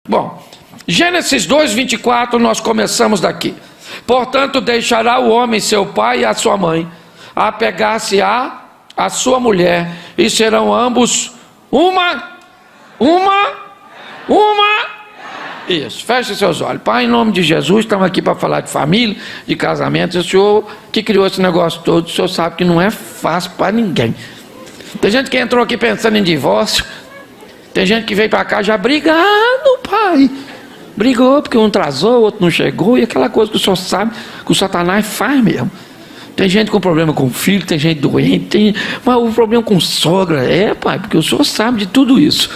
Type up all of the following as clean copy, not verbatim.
Bom, Gênesis 2, 24, nós começamos daqui. Portanto, deixará o homem seu pai e a sua mãe, apegar-se-á a sua mulher, e serão ambos uma. Isso, feche seus olhos. Pai, em nome de Jesus, estamos aqui para falar de família, de casamento. O Senhor que criou esse negócio todo, o Senhor sabe que não é fácil para ninguém. Tem gente que entrou aqui pensando em divórcio. Tem gente que veio para cá já brigando, pai. Brigou porque um atrasou, o outro não chegou. E aquela coisa que o senhor sabe que o Satanás faz mesmo. Tem gente com problema com o filho, tem gente doente, mas o problema com sogra. Pai, porque o senhor sabe de tudo isso.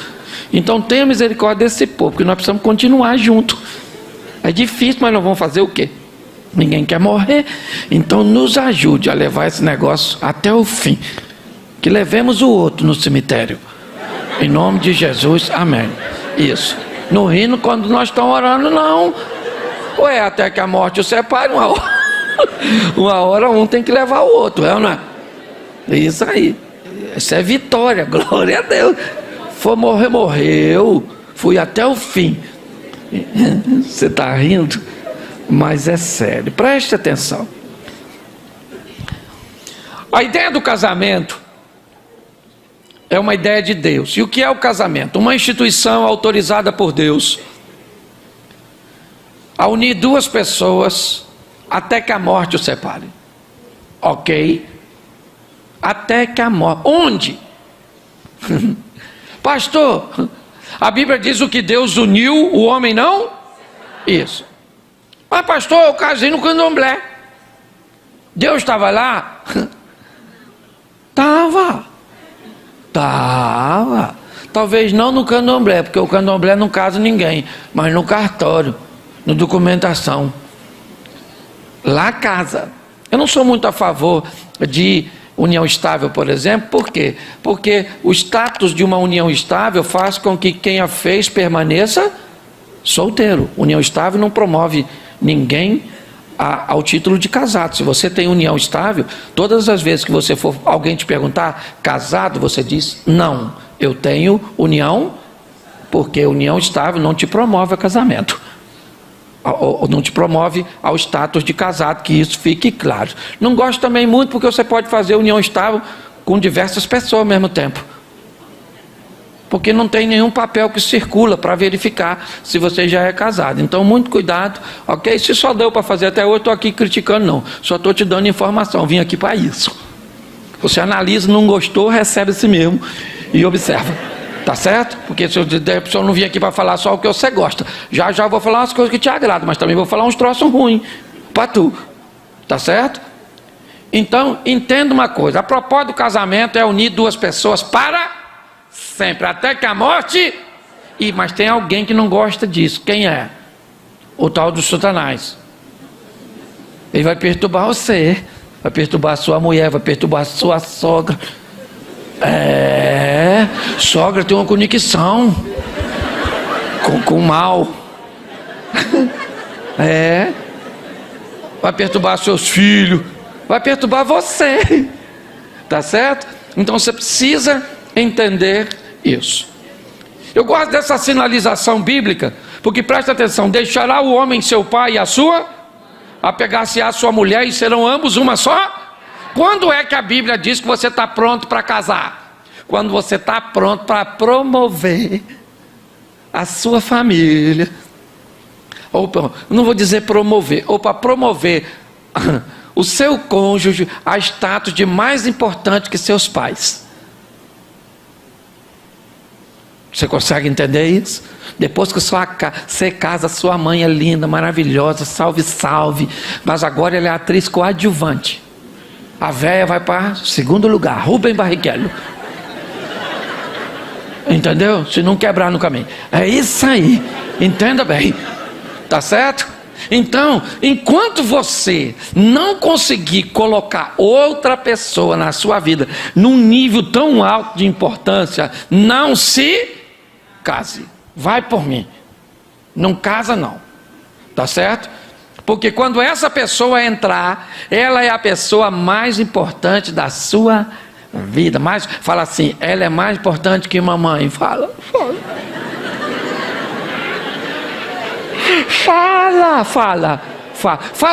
Então tenha misericórdia desse povo, porque nós precisamos continuar junto. É difícil, mas nós vamos fazer o quê? Ninguém quer morrer. Então nos ajude a levar esse negócio até o fim. Que levemos o outro no cemitério. Em nome de Jesus, amém. Isso. Não rindo quando nós estamos orando, não. Ou é até que a morte o separe uma hora. Uma hora um tem que levar o outro, é ou não é? Isso aí. Isso é vitória, glória a Deus. For morrer, morreu. Fui até o fim. Você está rindo? Mas é sério. Preste atenção. A ideia do casamento é uma ideia de Deus. E o que é o casamento? Uma instituição autorizada por Deus a unir duas pessoas até que a morte os separe. Ok? Até que a morte. Onde? Pastor, a Bíblia diz o que Deus uniu, o homem não? Isso. Mas pastor, eu casei no candomblé. Deus estava lá? Estava. Talvez não no candomblé, porque o candomblé não casa ninguém, mas no cartório, na documentação. Lá casa. Eu não sou muito a favor de união estável, por exemplo. Por quê? Porque o status de uma união estável faz com que quem a fez permaneça solteiro. União estável não promove ninguém ao título de casado. Se você tem união estável, todas as vezes que você for alguém te perguntar casado, você diz não, eu tenho união, porque união estável não te promove a casamento, ou não te promove ao status de casado, que isso fique claro. Não gosto também muito porque você pode fazer união estável com diversas pessoas ao mesmo tempo, porque não tem nenhum papel que circula para verificar se você já é casado. Então muito cuidado, ok? Se só deu para fazer até hoje, estou aqui criticando não, só estou te dando informação, vim aqui para isso. Você analisa, não gostou, recebe esse mesmo e observa, tá certo? Porque se eu não vim aqui para falar só o que você gosta, já vou falar umas coisas que te agradam, mas também vou falar uns troços ruins para tu, tá certo? Então entenda uma coisa, a propósito do casamento é unir duas pessoas para sempre, até que a morte. Mas tem alguém que não gosta disso. Quem é? O tal do Satanás. Ele vai perturbar você, vai perturbar a sua mulher, vai perturbar a sua sogra. Sogra tem uma conexão com o mal. Vai perturbar seus filhos, vai perturbar você, tá certo? Então você precisa entender isso. Eu gosto dessa sinalização bíblica, porque presta atenção: deixará o homem seu pai e a sua, apegar-se-á a sua mulher, e serão ambos uma só. Quando é que a Bíblia diz que você está pronto para casar? Quando você está pronto para promover a sua família, ou não vou dizer promover, ou para promover o seu cônjuge a status de mais importante que seus pais. Você consegue entender isso? Depois que você casa, sua mãe é linda, maravilhosa, salve, salve. Mas agora ela é atriz coadjuvante. A véia vai para segundo lugar, Rubem Barrichello. Entendeu? Se não quebrar no caminho. É isso aí. Entenda bem. Tá certo? Então, enquanto você não conseguir colocar outra pessoa na sua vida num nível tão alto de importância, não se case. Vai por mim. Não casa não. Tá certo? Porque quando essa pessoa entrar, ela é a pessoa mais importante da sua vida. Fala assim, ela é mais importante que mamãe. Fala. Fala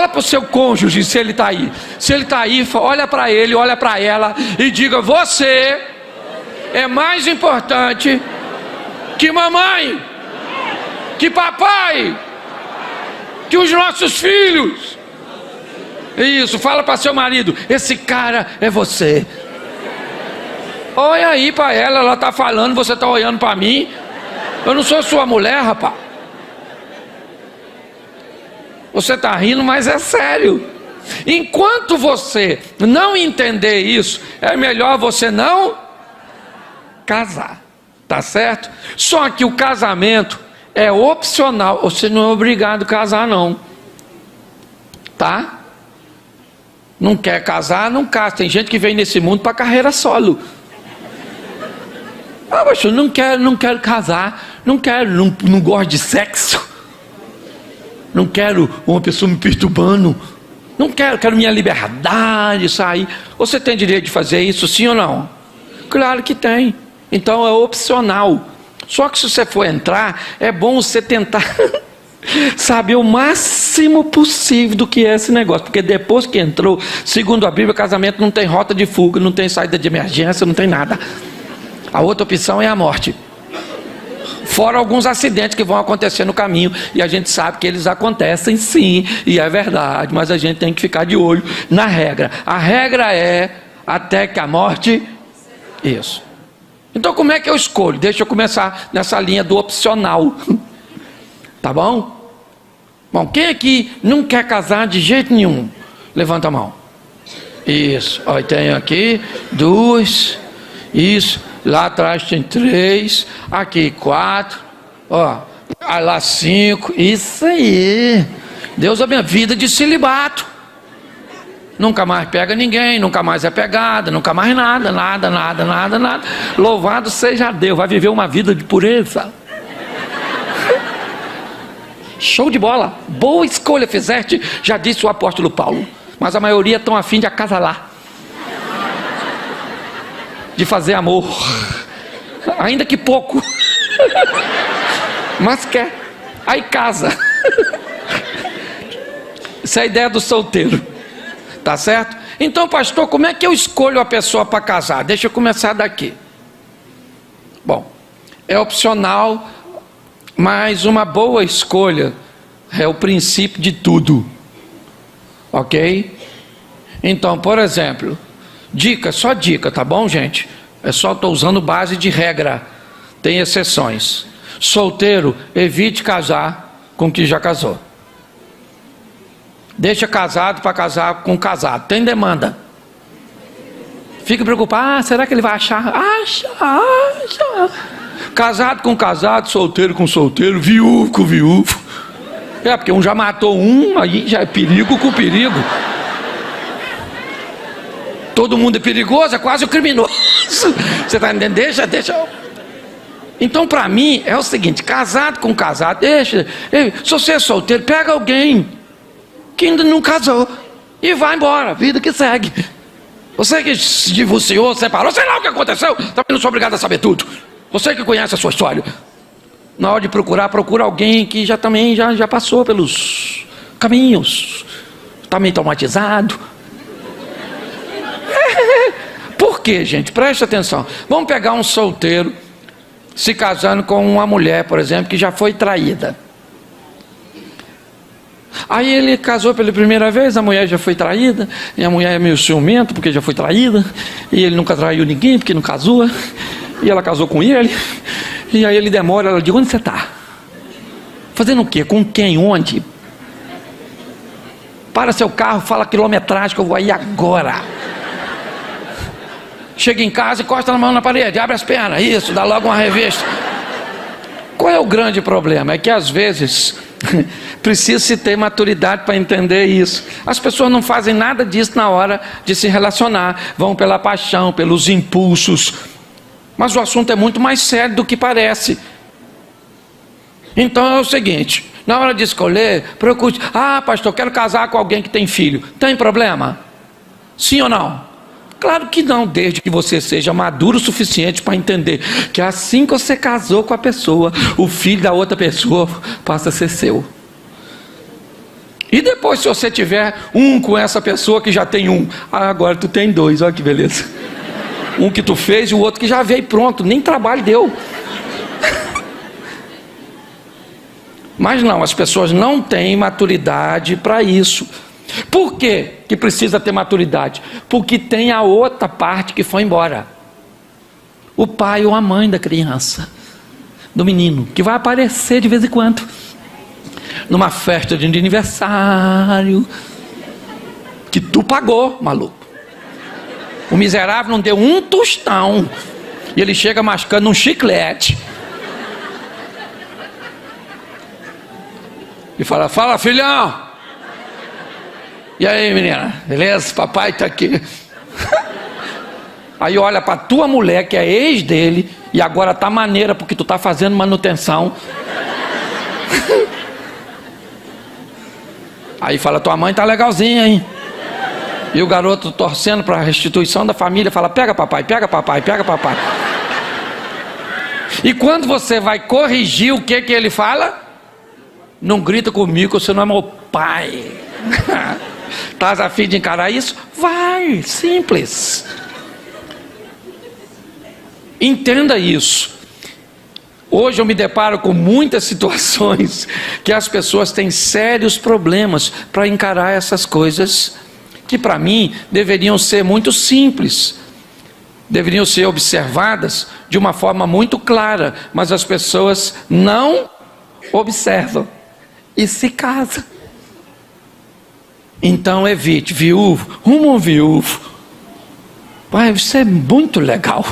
para o seu cônjuge se ele está aí. Se ele está aí, olha para ele, olha para ela e diga: você é mais importante que mamãe, que papai, que os nossos filhos. Isso, fala para seu marido: esse cara é você. Olha aí para ela, ela está falando, você está olhando para mim. Eu não sou sua mulher, rapaz. Você está rindo, mas é sério. Enquanto você não entender isso, é melhor você não casar, tá certo? Só que o casamento é opcional. Você não é obrigado a casar, não, tá? Não quer casar, não casa. Tem gente que vem nesse mundo para carreira solo. Ah, mas eu não quero casar, não gosto de sexo, não quero uma pessoa me perturbando, quero minha liberdade, sair. Você tem direito de fazer isso, sim ou não? Claro que tem. Então é opcional. Só que se você for entrar, é bom você tentar saber o máximo possível do que é esse negócio, porque depois que entrou, segundo a Bíblia, casamento não tem rota de fuga, não tem saída de emergência, não tem nada. A outra opção é a morte. Fora alguns acidentes que vão acontecer no caminho, e a gente sabe que eles acontecem sim, e é verdade, mas a gente tem que ficar de olho na regra. A regra é até que a morte... Isso. Então como é que eu escolho? Deixa eu começar nessa linha do opcional. Tá bom? Bom, quem aqui não quer casar de jeito nenhum? Levanta a mão. Isso. Ó, tenho aqui 2. Isso. Lá atrás tem 3, aqui 4, ó, lá 5, isso aí. Deus a minha vida de celibato. Nunca mais pega ninguém, nunca mais é pegada, nunca mais nada. Louvado seja Deus, vai viver uma vida de pureza. Show de bola, boa escolha fizeste, já disse o apóstolo Paulo. Mas a maioria estão a fim de acasalar, de fazer amor, ainda que pouco, mas quer, aí casa. Essa é a ideia do solteiro, tá certo? Então, pastor, como é que eu escolho a pessoa para casar? Deixa eu começar daqui. Bom, é opcional, mas uma boa escolha é o princípio de tudo, ok? Então, por exemplo, dica, só dica, tá bom, gente? É só estou usando base de regra, tem exceções. Solteiro, evite casar com quem já casou. Deixa casado para casar com casado. Tem demanda. Fica preocupado, será que ele vai achar? Acha. Casado com casado, solteiro com solteiro, viúvo com viúvo. É, porque um já matou um, aí já é perigo com perigo. Todo mundo é perigoso, é quase um criminoso. Você está entendendo? Deixa. Então, para mim, é o seguinte: casado com casado, deixa. Se você é solteiro, pega alguém que ainda não casou e vai embora, vida que segue. Você que se divorciou, separou, sei lá o que aconteceu, também não sou obrigado a saber tudo. Você que conhece a sua história, na hora de procurar, procura alguém que já passou pelos caminhos, está meio traumatizado. Por quê, gente? Preste atenção. Vamos pegar um solteiro se casando com uma mulher, por exemplo, que já foi traída. Aí ele casou pela primeira vez, a mulher já foi traída, e a mulher é meio ciumenta porque já foi traída, e ele nunca traiu ninguém porque não casou, e ela casou com ele, e aí ele demora, ela diz: onde você está? Fazendo o quê? Com quem? Onde? Para seu carro, fala a quilometragem que eu vou aí agora. Chega em casa, encosta a mão na parede, abre as pernas, isso, dá logo uma revista. Qual é o grande problema? É que às vezes precisa-se ter maturidade para entender isso. As pessoas não fazem nada disso na hora de se relacionar, vão pela paixão, pelos impulsos. Mas o assunto é muito mais sério do que parece. Então é o seguinte: na hora de escolher, procure. Ah, pastor, quero casar com alguém que tem filho. Tem problema? Sim ou não? Claro que não, desde que você seja maduro o suficiente para entender que assim que você casou com a pessoa, o filho da outra pessoa passa a ser seu. E depois, se você tiver um com essa pessoa que já tem um, agora tu tem dois, olha que beleza. Um que tu fez e o outro que já veio pronto, nem trabalho deu. Mas não, as pessoas não têm maturidade para isso. Por quê que precisa ter maturidade? Porque tem a outra parte que foi embora. O pai ou a mãe da criança, do menino, que vai aparecer de vez em quando numa festa de aniversário que tu pagou, maluco. O miserável não deu um tostão e ele chega mascando um chiclete e fala: fala, filhão. E aí, menina, beleza? Papai tá aqui. Aí olha pra tua mulher, que é ex dele, e agora tá maneira porque tu tá fazendo manutenção. Aí fala: tua mãe tá legalzinha, hein? E o garoto torcendo para a restituição da família fala: pega papai, pega papai, pega papai. E quando você vai corrigir, o que ele fala? Não grita comigo, você não é meu pai. Estás a fim de encarar isso? Vai, simples. Entenda isso. Hoje eu me deparo com muitas situações que as pessoas têm sérios problemas para encarar essas coisas que para mim deveriam ser muito simples, deveriam ser observadas de uma forma muito clara, mas as pessoas não observam e se casam. Então evite. Viúvo, um viúvo, vai, isso é muito legal,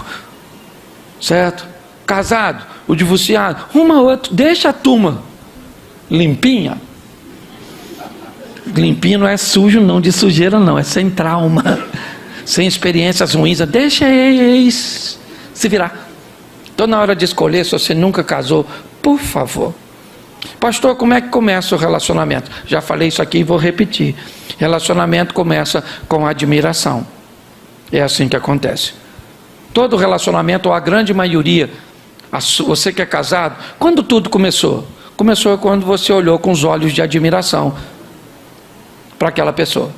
certo? Casado, o divorciado, uma outra, deixa a turma limpinha. Limpinho não é sujo não, de sujeira não, é sem trauma, sem experiências ruins. Deixa eles se virar. Então na hora de escolher, se você nunca casou, por favor. Pastor, como é que começa o relacionamento? Já falei isso aqui e vou repetir. Relacionamento começa com admiração. É assim que acontece. Todo relacionamento, ou a grande maioria, você que é casado, quando tudo começou? Começou quando você olhou com os olhos de admiração para aquela pessoa.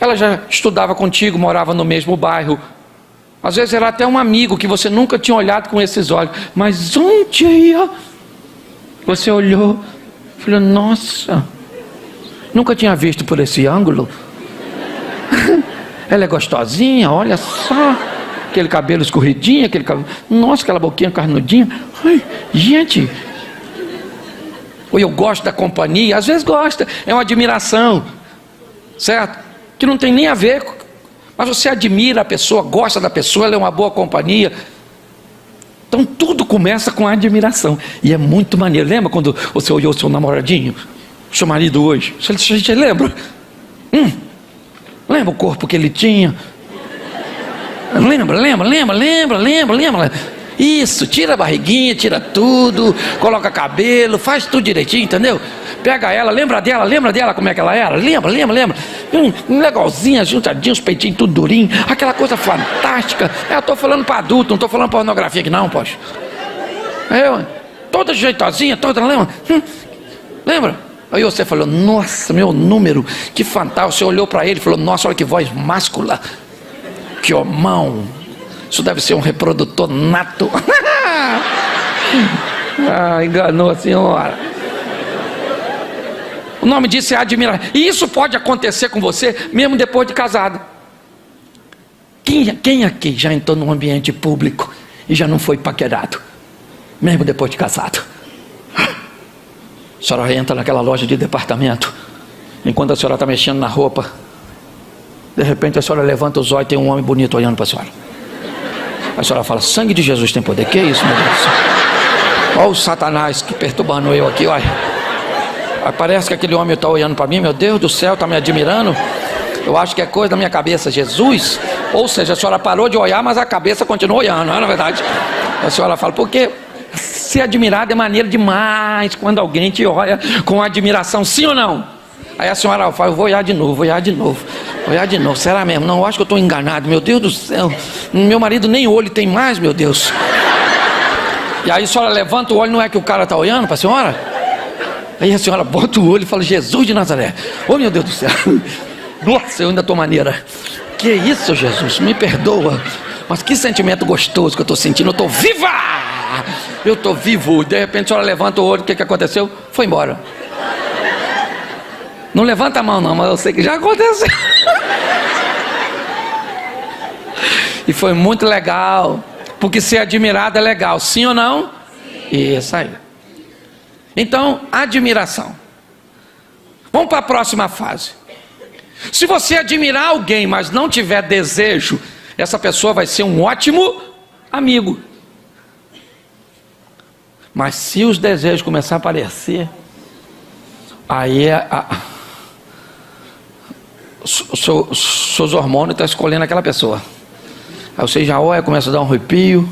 Ela já estudava contigo, morava no mesmo bairro, às vezes era até um amigo que você nunca tinha olhado com esses olhos, mas um dia você olhou e falou: nossa, nunca tinha visto por esse ângulo. Ela é gostosinha, olha só, aquele cabelo escorridinho, aquele cabelo, nossa, aquela boquinha carnudinha. Ai, gente, ou eu gosto da companhia, às vezes gosta, é uma admiração, certo? Que não tem nem a ver, mas você admira a pessoa, gosta da pessoa, ela é uma boa companhia. Então tudo começa com a admiração, e é muito maneiro. Lembra quando você olhou o seu namoradinho, seu marido hoje? Você lembra? Lembra o corpo que ele tinha? Lembra. Isso, tira a barriguinha, tira tudo, coloca cabelo, faz tudo direitinho, entendeu? Pega ela, lembra dela como é que ela era? Lembra. Legalzinha, juntadinha, os peitinhos tudo durinho, aquela coisa fantástica. Eu estou falando para adulto, não estou falando pornografia aqui não, poxa. Toda jeitosinha, toda, lembra? Lembra? Aí você falou: nossa, meu número, que fantástico. Você olhou para ele e falou: nossa, olha que voz máscula, que homão. Isso deve ser um reprodutor nato. Enganou a senhora. O nome disso é admirar. E isso pode acontecer com você mesmo depois de casado. Quem aqui já entrou num ambiente público e já não foi paquerado, mesmo depois de casado? A senhora entra naquela loja de departamento, enquanto a senhora está mexendo na roupa, de repente a senhora levanta os olhos e tem um homem bonito olhando para a senhora. A senhora fala: sangue de Jesus tem poder. Que é isso, meu Deus? Olha o Satanás que perturbando eu aqui, olha. Parece que aquele homem está olhando para mim, meu Deus do céu, está me admirando. Eu acho que é coisa da minha cabeça, Jesus. Ou seja, a senhora parou de olhar, mas a cabeça continua olhando, não é, na verdade? A senhora fala: porque ser admirado é maneiro demais quando alguém te olha com admiração, sim ou não? Aí a senhora fala: eu vou olhar de novo. Será mesmo? Não, eu acho que eu estou enganado, meu Deus do céu. Meu marido nem olho tem mais, meu Deus. E aí a senhora levanta o olho, não é que o cara está olhando para a senhora? Aí a senhora bota o olho e fala: Jesus de Nazaré. Oh, meu Deus do céu. Nossa, eu ainda estou maneira. Que isso, Jesus, me perdoa. Mas que sentimento gostoso que eu estou sentindo. Eu estou viva. Eu estou vivo. De repente a senhora levanta o olho. O que aconteceu? Foi embora. Não levanta a mão não, mas eu sei que já aconteceu. E foi muito legal. Porque ser admirado é legal, sim ou não? Sim. Isso aí. Então, admiração. Vamos para a próxima fase. Se você admirar alguém, mas não tiver desejo, essa pessoa vai ser um ótimo amigo. Mas se os desejos começarem a aparecer, aí seus hormônios estão escolhendo aquela pessoa. Aí você já olha, começa a dar um arrepio.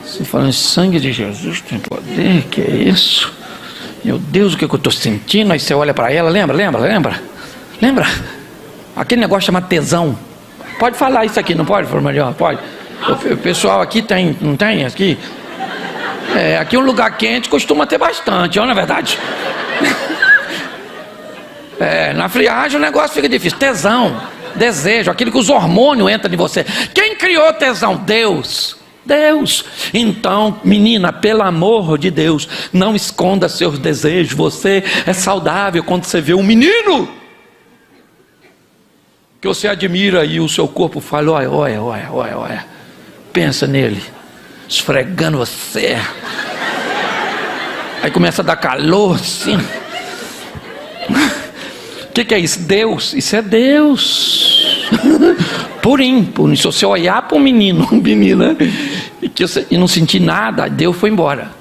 Você fala: sangue de Jesus tem poder, que é isso? Meu Deus, o que eu estou sentindo? Aí você olha para ela, lembra? Aquele negócio chama tesão. Pode falar isso aqui, não pode, Formalhão? Pode. O pessoal aqui tem, não tem aqui? Aqui um lugar quente costuma ter bastante, não é verdade? Na friagem o negócio fica difícil. Tesão, desejo, aquilo que os hormônios entram em você. Quem criou tesão? Deus. Então, menina, pelo amor de Deus, não esconda seus desejos. Você é saudável quando você vê um menino que você admira e o seu corpo fala: olha, pensa nele, esfregando você. Aí começa a dar calor assim. O que é isso? Deus. Isso é Deus. Purinho. Se você olhar para um menino, menina, e não sentir nada, Deus foi embora.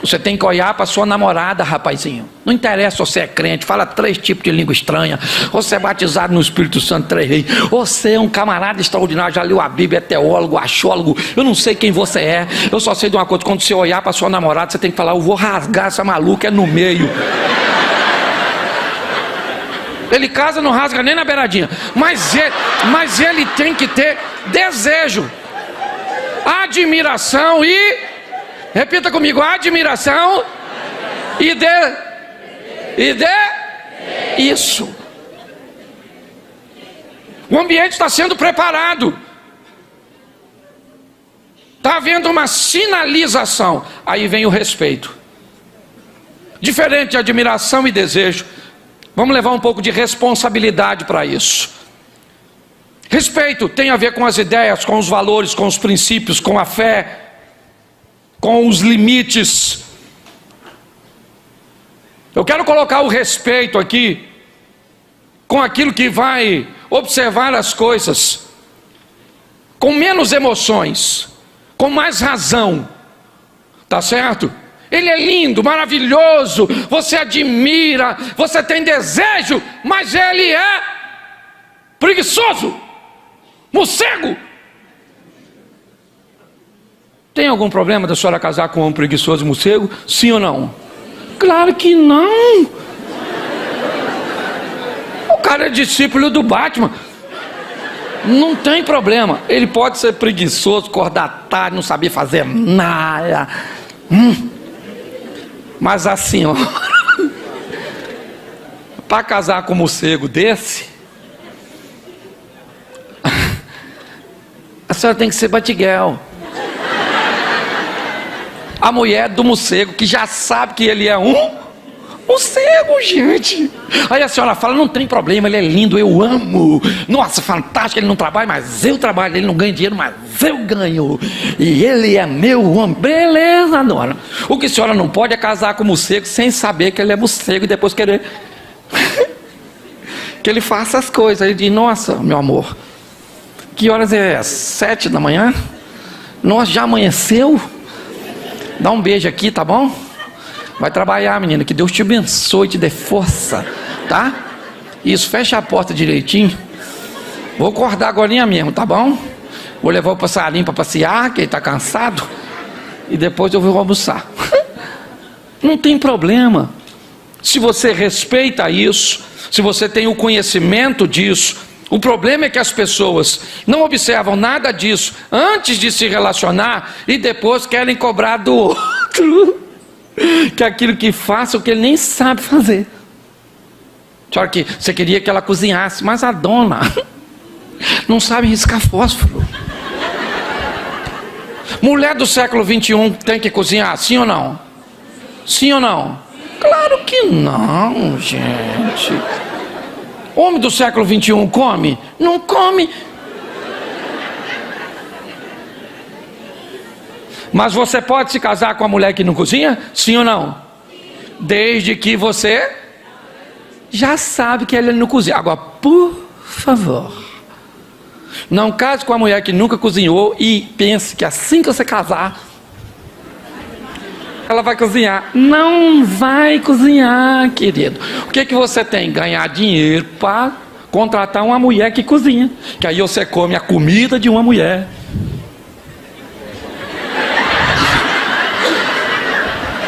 Você tem que olhar para sua namorada, rapazinho. Não interessa se você é crente, fala 3 tipos de língua estranha, ou você é batizado no Espírito Santo 3 vezes, ou você é um camarada extraordinário, já leu a Bíblia, é teólogo, achólogo, eu não sei quem você é, eu só sei de uma coisa: quando você olhar para sua namorada, você tem que falar: eu vou rasgar essa maluca no meio. Ele casa, não rasga nem na beiradinha, mas ele tem que ter desejo, admiração e, repita comigo, admiração e isso. O ambiente está sendo preparado, está havendo uma sinalização. Aí vem o respeito. Diferente de admiração e desejo, vamos levar um pouco de responsabilidade para isso. Respeito tem a ver com as ideias, com os valores, com os princípios, com a fé, com os limites. Eu quero colocar o respeito aqui com aquilo que vai observar as coisas com menos emoções, com mais razão, tá certo? Ele é lindo, maravilhoso, você admira, você tem desejo, mas ele é preguiçoso, morcego. Tem algum problema da senhora casar com um preguiçoso morcego? Sim ou não? Claro que não. O cara é discípulo do Batman. Não tem problema. Ele pode ser preguiçoso, acordar tarde, não saber fazer nada. Mas assim, ó, para casar com um morcego desse, a senhora tem que ser batiguel. A mulher do morcego, que já sabe que ele é um morcego, gente. Aí a senhora fala: não tem problema, ele é lindo, eu amo. Nossa, fantástico, ele não trabalha, mas eu trabalho. Ele não ganha dinheiro, mas eu ganho. E ele é meu homem. Beleza, dona. O que a senhora não pode é casar com o morcego sem saber que ele é morcego e depois querer que ele faça as coisas. Ele diz: nossa, meu amor, que horas é? 7 da manhã? Nossa, já amanheceu? Dá um beijo aqui, tá bom? Vai trabalhar, menina, que Deus te abençoe, te dê força, tá? Isso, fecha a porta direitinho. Vou acordar agora mesmo, tá bom? Vou levar o passarinho para passear, que ele tá cansado, e depois eu vou almoçar. Não tem problema. Se você respeita isso, se você tem o conhecimento disso, o problema é que as pessoas não observam nada disso antes de se relacionar e depois querem cobrar do outro. que aquilo que faça o que ele nem sabe fazer. Só que você queria que ela cozinhasse, mas a dona não sabe riscar fósforo. Mulher do século 21 tem que cozinhar, sim ou não? Sim ou não? Claro que não, gente. Homem do século 21 come? Não come. Mas você pode se casar com a mulher que não cozinha? Sim ou não? Desde que você já sabe que ela não cozinha. Agora, por favor, não case com a mulher que nunca cozinhou e pense que assim que você casar, ela vai cozinhar. Não vai cozinhar, querido. O que você tem? Ganhar dinheiro para contratar uma mulher que cozinha. Que aí você come a comida de uma mulher.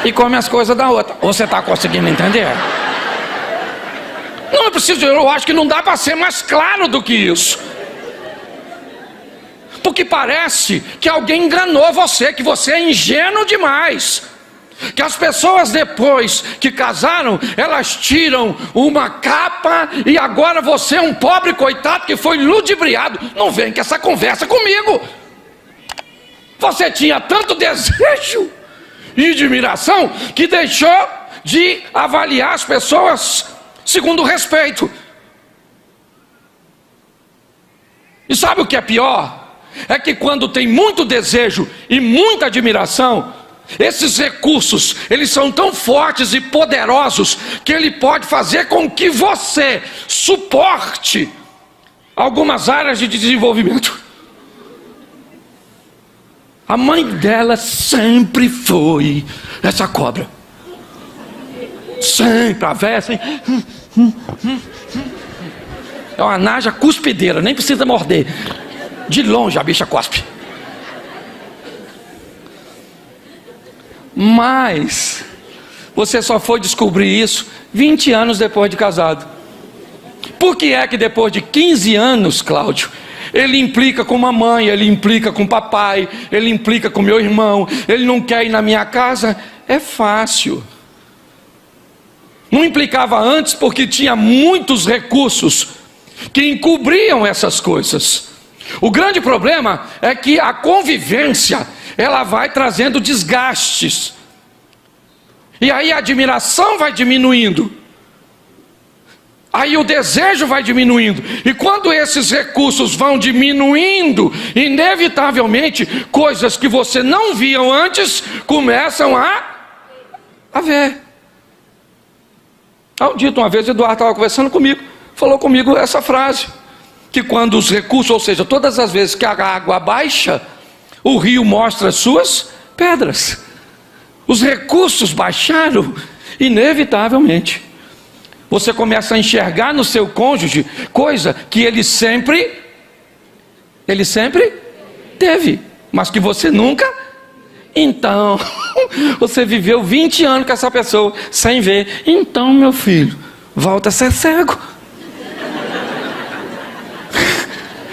E come as coisas da outra. Você está conseguindo entender? Não, eu acho que não dá para ser mais claro do que isso. Porque parece que alguém enganou você, que você é ingênuo demais. Que as pessoas depois que casaram, elas tiram uma capa e agora você é um pobre coitado que foi ludibriado. Não vem com essa conversa comigo. Você tinha tanto desejo e admiração que deixou de avaliar as pessoas segundo o respeito. E sabe o que é pior? É que quando tem muito desejo e muita admiração, esses recursos, eles são tão fortes e poderosos que ele pode fazer com que você suporte algumas áreas de desenvolvimento. A mãe dela sempre foi essa cobra. Sempre, a véia assim. É uma naja cuspideira, nem precisa morder. De longe a bicha cospe. Mas você só foi descobrir isso 20 anos depois de casado. Por que é que depois de 15 anos, Cláudio, ele implica com mamãe, ele implica com papai, ele implica com meu irmão, ele não quer ir na minha casa? É fácil. Não implicava antes porque tinha muitos recursos que encobriam essas coisas. O grande problema é que a convivência, ela vai trazendo desgastes. E aí a admiração vai diminuindo. Aí o desejo vai diminuindo. E quando esses recursos vão diminuindo, inevitavelmente, coisas que você não via antes, começam a ver. Um dia, uma vez, Eduardo estava conversando comigo, falou comigo essa frase, que quando os recursos, ou seja, todas as vezes que a água baixa, o rio mostra as suas pedras. Os recursos baixaram, inevitavelmente. Você começa a enxergar no seu cônjuge coisa que ele sempre teve, mas que você nunca. Então, você viveu 20 anos com essa pessoa sem ver. Então, meu filho, volta a ser cego.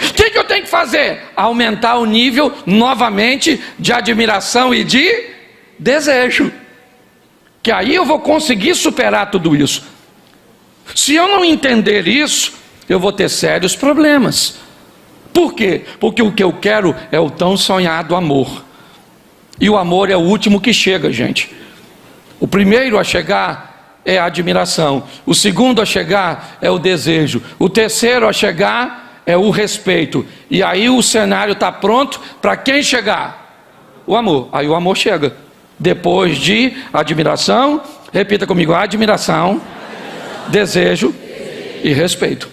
O que eu tenho que fazer? Aumentar o nível novamente de admiração e de desejo. Que aí eu vou conseguir superar tudo isso. Se eu não entender isso, eu vou ter sérios problemas. Por quê? Porque o que eu quero é o tão sonhado amor. E o amor é o último que chega, gente. O primeiro a chegar é a admiração. O segundo a chegar é o desejo. O terceiro a chegar é o respeito. E aí o cenário está pronto para quem chegar? O amor. Aí o amor chega. Depois de admiração, repita comigo: admiração, desejo e respeito.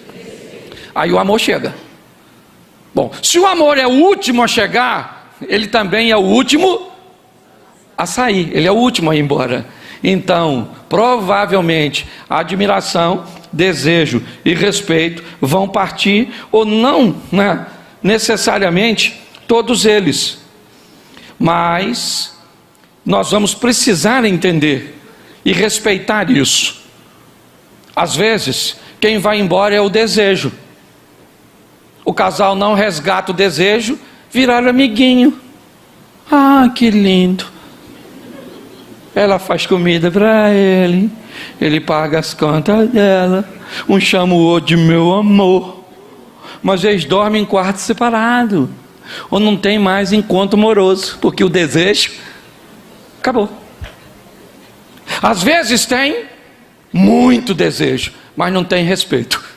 Aí o amor chega. Bom, se o amor é o último a chegar, ele também é o último a sair, ele é o último a ir embora. Então, provavelmente, a admiração, desejo e respeito vão partir, ou não, né, necessariamente todos eles. Mas nós vamos precisar entender e respeitar isso. Às vezes, quem vai embora é o desejo. O casal não resgata o desejo, viraram amiguinho. Ah, que lindo. Ela faz comida para ele paga as contas dela, um chama o outro de meu amor, mas eles dormem em quarto separado, ou não tem mais encontro amoroso, porque o desejo acabou. Às vezes tem muito desejo, mas não tem respeito.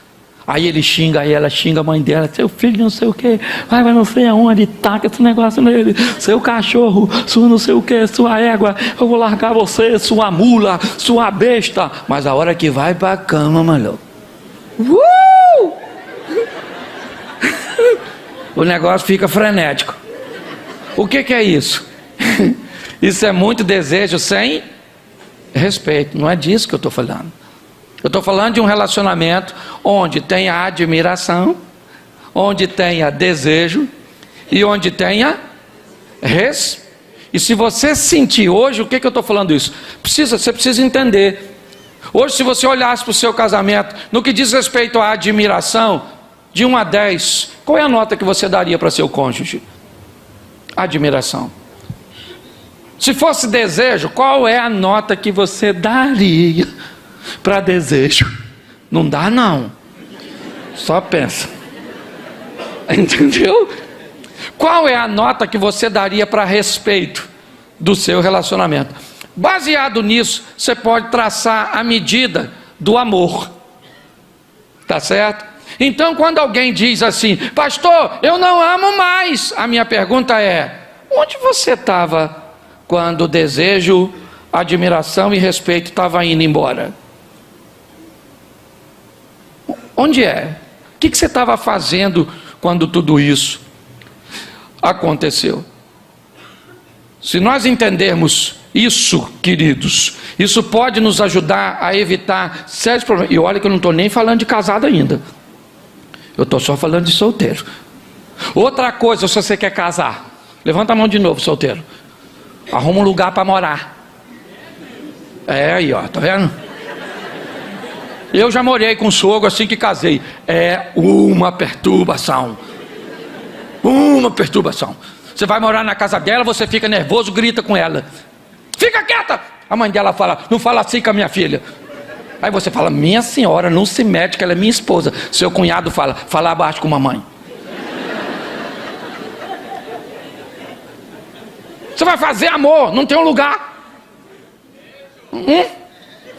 Aí ele xinga, aí ela xinga a mãe dela, seu filho não sei o que, vai não sei aonde, taca esse negócio nele, seu cachorro, sua não sei o que, sua égua, eu vou largar você, sua mula, sua besta. Mas a hora que vai pra cama, maluco, o negócio fica frenético. O que é isso? Isso é muito desejo sem respeito. Não é disso que eu estou falando. Eu estou falando de um relacionamento onde tenha admiração, onde tenha desejo e onde tenha E se você sentir hoje, o que eu estou falando isso? Você precisa entender. Hoje, se você olhasse para o seu casamento, no que diz respeito à admiração, de 1 a 10, qual é a nota que você daria para seu cônjuge? Admiração. Se fosse desejo, qual é a nota que você daria para desejo? Não dá não, só pensa. Entendeu? Qual é a nota que você daria para respeito do seu relacionamento? Baseado nisso, você pode traçar a medida do amor. Tá certo? Então, quando alguém diz assim, pastor, eu não amo mais, a minha pergunta é, onde você estava quando o desejo, admiração e respeito estavam indo embora? Onde é? O que você estava fazendo quando tudo isso aconteceu? Se nós entendermos isso, queridos, isso pode nos ajudar a evitar sérios problemas. E olha que eu não estou nem falando de casado ainda, eu estou só falando de solteiro. Outra coisa, se você quer casar, levanta a mão de novo, solteiro. Arruma um lugar para morar. É aí, ó, tá vendo? Eu já morei com um sogro assim que casei. É uma perturbação. Uma perturbação. Você vai morar na casa dela, você fica nervoso, grita com ela. Fica quieta! A mãe dela fala, não fala assim com a minha filha. Aí você fala, minha senhora, não se mete, que ela é minha esposa. Seu cunhado fala, fala abaixo com a mamãe. Você vai fazer amor, não tem um lugar.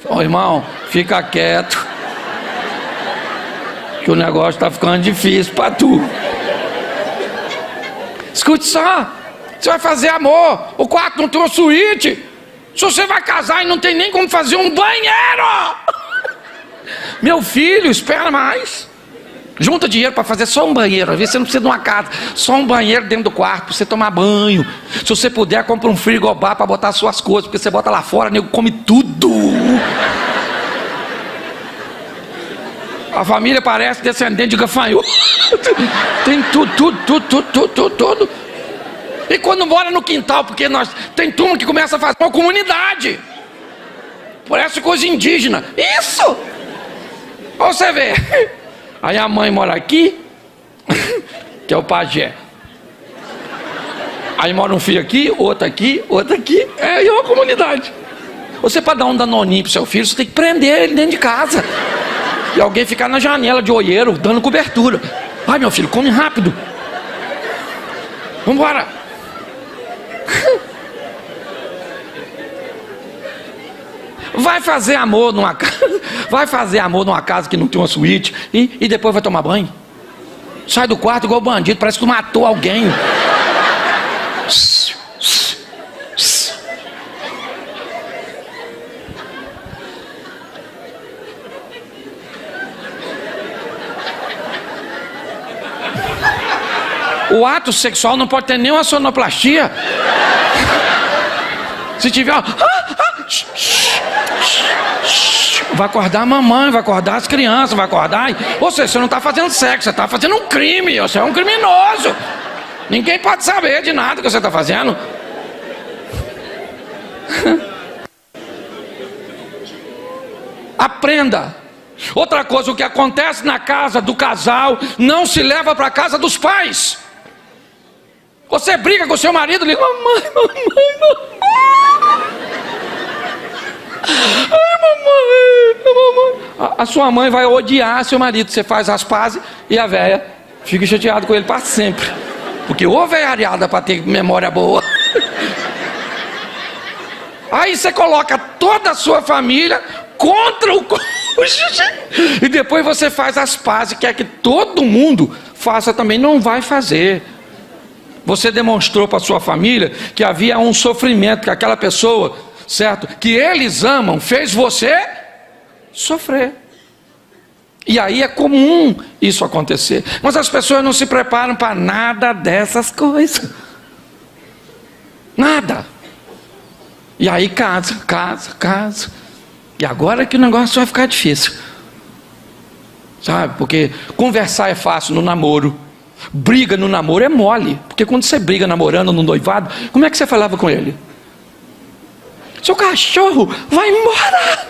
Ô irmão, fica quieto, que o negócio está ficando difícil para tu. Escute só, você vai fazer amor, o quarto não tem uma suíte. Se você vai casar e não tem nem como fazer um banheiro, meu filho, espera mais. Junta dinheiro para fazer só um banheiro. Às vezes você não precisa de uma casa, só um banheiro dentro do quarto para você tomar banho. Se você puder, compra um frigobar para botar suas coisas, porque você bota lá fora, nego come tudo. A família parece descendente de gafanhoto. Tem tudo. E quando mora no quintal, porque tem turma que começa a fazer uma comunidade. Parece coisa indígena. Isso! Você vê. Aí a mãe mora aqui, que é o pajé. Aí mora um filho aqui, outro aqui. É uma comunidade. Você, para dar um danoninho pro seu filho, você tem que prender ele dentro de casa. E alguém ficar na janela de olheiro, dando cobertura. Ai, meu filho, come rápido. Vambora. Vai fazer amor numa casa que não tem uma suíte e depois vai tomar banho. Sai do quarto igual bandido, parece que tu matou alguém. O ato sexual não pode ter nenhuma sonoplastia. Se tiver, vai acordar a mamãe, vai acordar as crianças, vai acordar. Ou seja, você não está fazendo sexo, você está fazendo um crime, você é um criminoso. Ninguém pode saber de nada que você está fazendo. Aprenda. Outra coisa, o que acontece na casa do casal não se leva para a casa dos pais. Você briga com seu marido, liga, mamãe. A sua mãe vai odiar seu marido. Você faz as pazes e a véia fica chateada com ele para sempre. Porque ô velhariada para ter memória boa. Aí você coloca toda a sua família contra o cônjuge e depois você faz as pazes, quer que todo mundo faça também. Não vai fazer. Você demonstrou para sua família que havia um sofrimento, que aquela pessoa, certo, que eles amam, fez você sofrer. E aí é comum isso acontecer. Mas as pessoas não se preparam para nada dessas coisas. Nada. E aí casa. E agora que o negócio vai ficar difícil. Sabe? Porque conversar é fácil no namoro. Briga no namoro é mole. Porque quando você briga namorando no noivado, como é que você falava com ele? Seu cachorro, vai embora!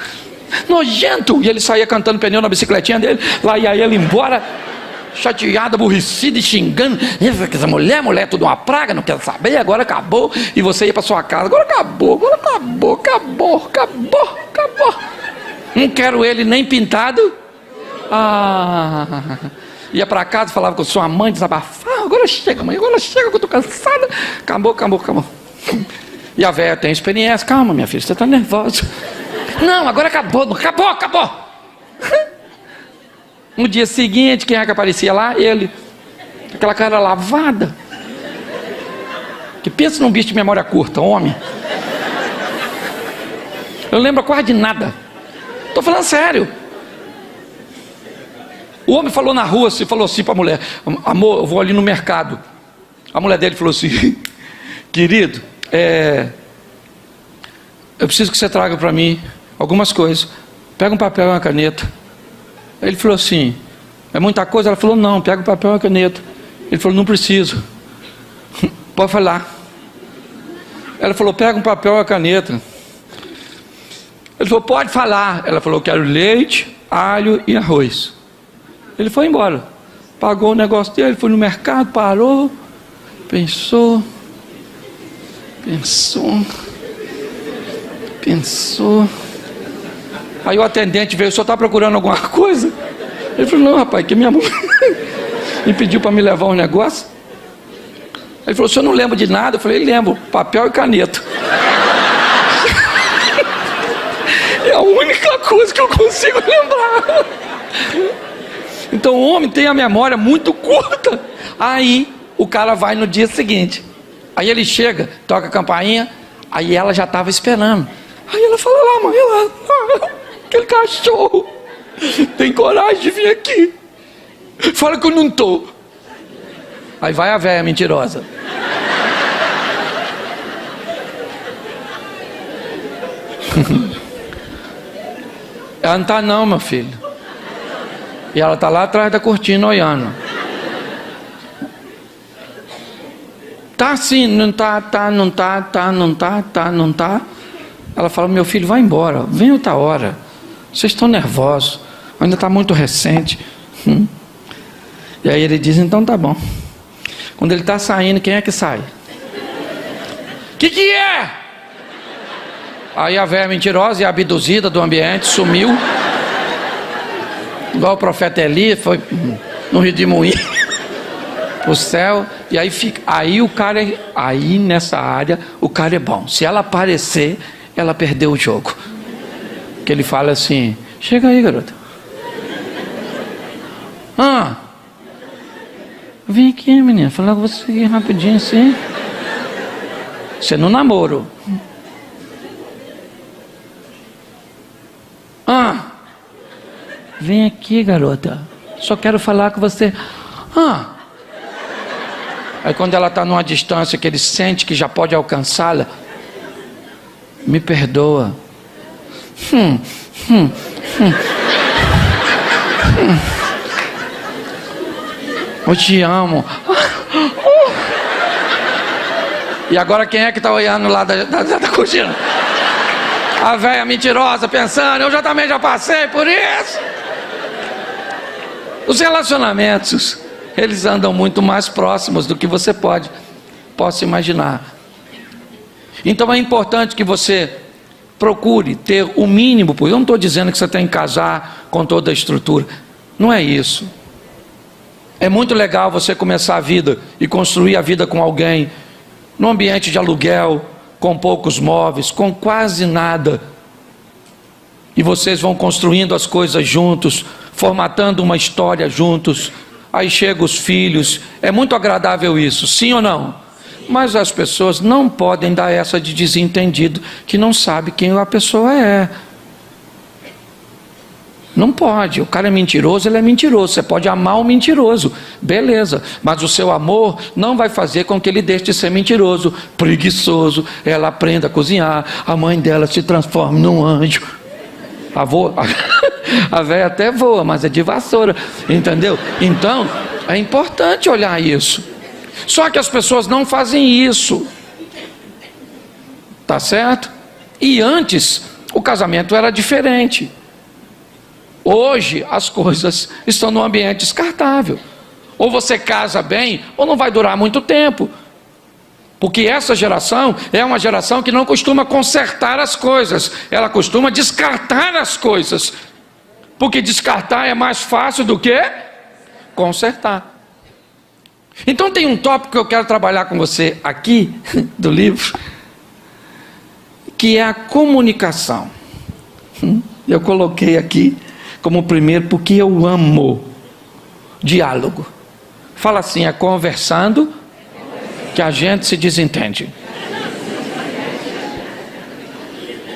Nojento! E ele saía cantando pneu na bicicletinha dele. Lá ia ele embora, chateado, aborrecido e xingando. Essa mulher é tudo uma praga, não quero saber, agora acabou. E você ia para sua casa, agora acabou. Não quero ele nem pintado. Ia para casa, falava com sua mãe, desabafava. Agora chega, mãe, que eu estou cansada. Acabou. E a velha tem experiência. Calma, minha filha, você está nervosa. Não, agora acabou. No dia seguinte, quem é que aparecia lá? Ele. Aquela cara lavada. Que pensa num bicho de memória curta, homem. Eu não lembro quase de nada. Estou falando sério. O homem falou na rua, falou assim para a mulher: amor, eu vou ali no mercado. A mulher dele falou assim: querido, eu preciso que você traga para mim algumas coisas. Pega um papel e uma caneta. Ele falou assim: é muita coisa? Ela falou: não, pega o papel e uma caneta. Ele falou: não preciso. Pode falar. Ela falou: pega um papel e uma caneta. Ele falou: pode falar. Ela falou: quero leite, alho e arroz. Ele foi embora. Pagou o negócio dele, foi no mercado, parou, pensou. Aí o atendente veio: o senhor está procurando alguma coisa? Ele falou: não, rapaz, que minha mãe me pediu para me levar um negócio. Ele falou: o senhor não lembra de nada? Eu falei: lembro, papel e caneta. É a única coisa que eu consigo lembrar. Então o homem tem a memória muito curta. Aí o cara vai no dia seguinte. Aí ele chega, toca a campainha. Aí ela já estava esperando. Aí ela fala: lá, mãe, lá, aquele cachorro tem coragem de vir aqui. Fala que eu não estou. Aí vai a véia mentirosa. Ela não está não, meu filho. E ela está lá atrás da cortina olhando. Tá sim, não tá. Ela fala: meu filho, vai embora, vem outra hora. Vocês estão nervosos, ainda está muito recente. E aí ele diz: então tá bom. Quando ele está saindo, quem é que sai? Que é? Aí a velha mentirosa e abduzida do ambiente sumiu. Igual o profeta Elias, foi no Rio de Moinho pro céu. E aí fica. Aí nessa área o cara é bom. Se ela aparecer, ela perdeu o jogo. Que ele fala assim: chega aí, garota. Vem aqui, menina, falar com você aqui rapidinho assim. Você no namoro. Vem aqui, garota. Só quero falar com você. Aí quando ela está numa distância que ele sente que já pode alcançá-la: me perdoa. Eu te amo. E agora quem é que está olhando lá da cortina? A velha mentirosa pensando: eu também já passei por isso. Os relacionamentos, eles andam muito mais próximos do que você possa imaginar. Então é importante que você procure ter o mínimo. Eu não estou dizendo que você tem que casar com toda a estrutura. Não é isso. É muito legal você começar a vida e construir a vida com alguém num ambiente de aluguel, com poucos móveis, com quase nada. E vocês vão construindo as coisas juntos, formatando uma história juntos. Aí chegam os filhos. É muito agradável isso, sim ou não? Mas as pessoas não podem dar essa de desentendido, que não sabe quem a pessoa é. Não pode. O cara é mentiroso, ele é mentiroso. Você pode amar o mentiroso, beleza, mas o seu amor não vai fazer com que ele deixe de ser mentiroso, preguiçoso. Ela aprenda a cozinhar, a mãe dela se transforme num anjo. A velha até voa, mas é de vassoura, entendeu? Então é importante olhar isso. Só que as pessoas não fazem isso, tá certo? E antes o casamento era diferente. Hoje as coisas estão num ambiente descartável. Ou você casa bem, ou não vai durar muito tempo. Porque essa geração é uma geração que não costuma consertar as coisas, ela costuma descartar as coisas. Porque descartar é mais fácil do que consertar. Então tem um tópico que eu quero trabalhar com você aqui, do livro, que é a comunicação. Eu coloquei aqui como primeiro porque eu amo diálogo. Fala assim, é conversando que a gente se desentende.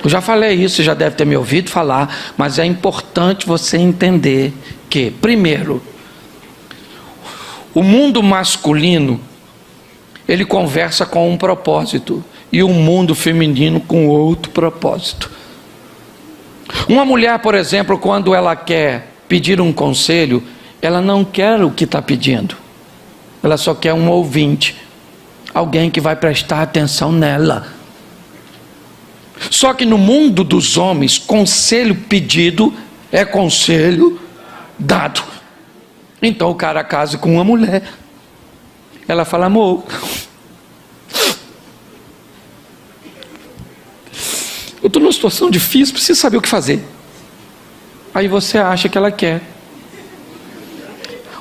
Eu já falei isso, você já deve ter me ouvido falar, mas é importante você entender que, primeiro, o mundo masculino, ele conversa com um propósito, e o mundo feminino com outro propósito. Uma mulher, por exemplo, quando ela quer pedir um conselho, ela não quer o que está pedindo, ela só quer um ouvinte, alguém que vai prestar atenção nela. Só que no mundo dos homens, conselho pedido é conselho dado. Então o cara casa com uma mulher, ela fala, amor, eu estou numa situação difícil, preciso saber o que fazer. Aí você acha que ela quer.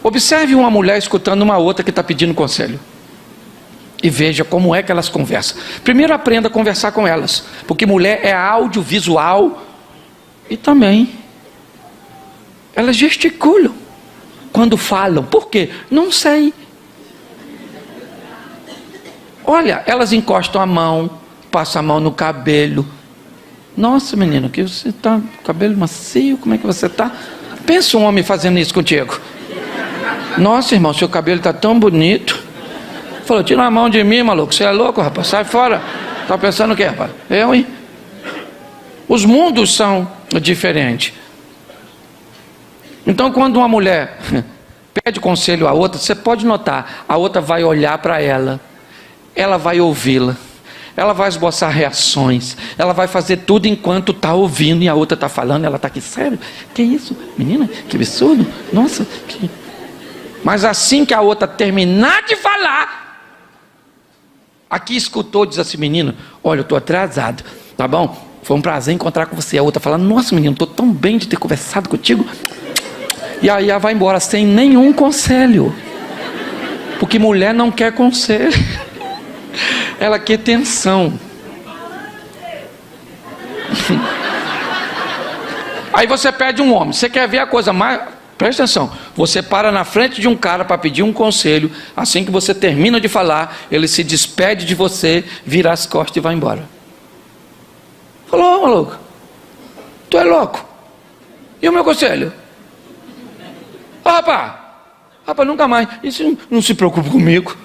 Observe uma mulher escutando uma outra que está pedindo conselho, e veja como é que elas conversam. Primeiro aprenda a conversar com elas, porque mulher é audiovisual, e também elas gesticulam quando falam. Por quê? Não sei. Olha, elas encostam a mão, passam a mão no cabelo. Nossa, menino, que você está com cabelo macio, como é que você está? Pensa um homem fazendo isso contigo. Nossa, irmão, seu cabelo está tão bonito. Falou, tira a mão de mim, maluco, você é louco, rapaz, sai fora. Tá pensando o quê, rapaz? Eu, hein? Os mundos são diferentes. Então, quando uma mulher pede conselho a outra, você pode notar, a outra vai olhar para ela, ela vai ouvi-la, ela vai esboçar reações, ela vai fazer tudo enquanto está ouvindo, e a outra está falando, ela está aqui, sério? Que isso? Menina, que absurdo, nossa, que... Mas assim que a outra terminar de falar, aqui escutou, diz assim, menino, olha, eu estou atrasado, tá bom? Foi um prazer encontrar com você. A outra fala, nossa menino, estou tão bem de ter conversado contigo. E aí ela vai embora sem nenhum conselho, porque mulher não quer conselho, ela quer tensão. Aí você pede um homem, você quer ver a coisa mais... Presta atenção, você para na frente de um cara para pedir um conselho, assim que você termina de falar, ele se despede de você, vira as costas e vai embora. Falou, maluco, tu é louco? E o meu conselho? Rapaz, nunca mais, isso não se preocupa comigo,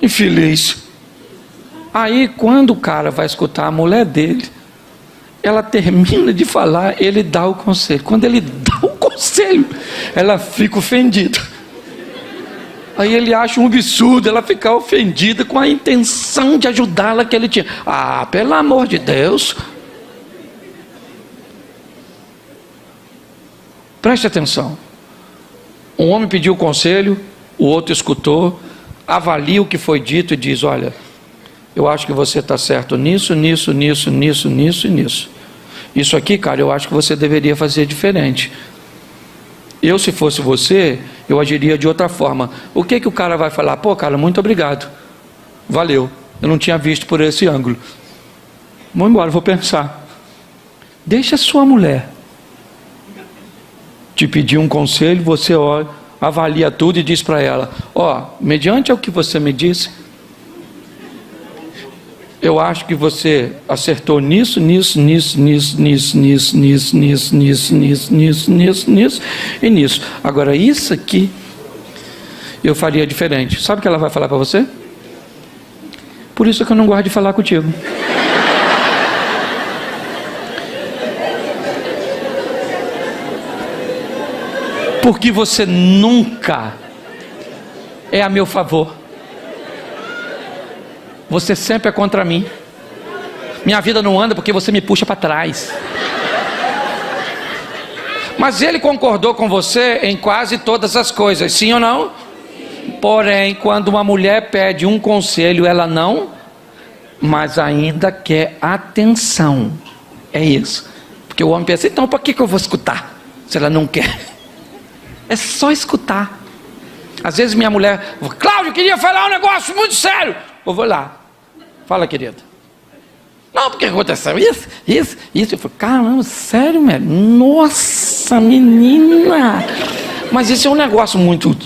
infeliz. Aí quando o cara vai escutar a mulher dele, ela termina de falar, ele dá o conselho. Quando ele dá o conselho, ela fica ofendida. Aí ele acha um absurdo ela ficar ofendida com a intenção de ajudá-la que ele tinha. Ah, pelo amor de Deus. Preste atenção. Um homem pediu conselho, o outro escutou, avalia o que foi dito e diz, olha, eu acho que você está certo nisso, nisso, nisso, nisso, nisso e nisso. Isso aqui, cara, eu acho que você deveria fazer diferente. Eu, se fosse você, eu agiria de outra forma. O que o cara vai falar? Pô, cara, muito obrigado. Valeu. Eu não tinha visto por esse ângulo. Vou embora, vou pensar. Deixa a sua mulher te pedir um conselho, você olha, avalia tudo e diz para ela: ó, mediante o que você me disse, eu acho que você acertou nisso, nisso, nisso, nisso, nisso, nisso, nisso, nisso, nisso, nisso, nisso, nisso, nisso e nisso. Agora isso aqui eu faria diferente. Sabe o que ela vai falar para você? Por isso que eu não gosto de falar contigo. Porque você nunca é a meu favor. Você sempre é contra mim. Minha vida não anda porque você me puxa para trás. Mas ele concordou com você em quase todas as coisas, sim ou não? Porém, quando uma mulher pede um conselho, ela não, mas ainda quer atenção. É isso. Porque o homem pensa: então para que eu vou escutar, se ela não quer? É só escutar. Às vezes minha mulher: Cláudio, queria falar um negócio muito sério. Eu vou lá. Fala, querida. Não, porque aconteceu isso, isso, isso. Eu falo: caramba, sério, velho? Nossa, menina. Mas isso é um negócio muito...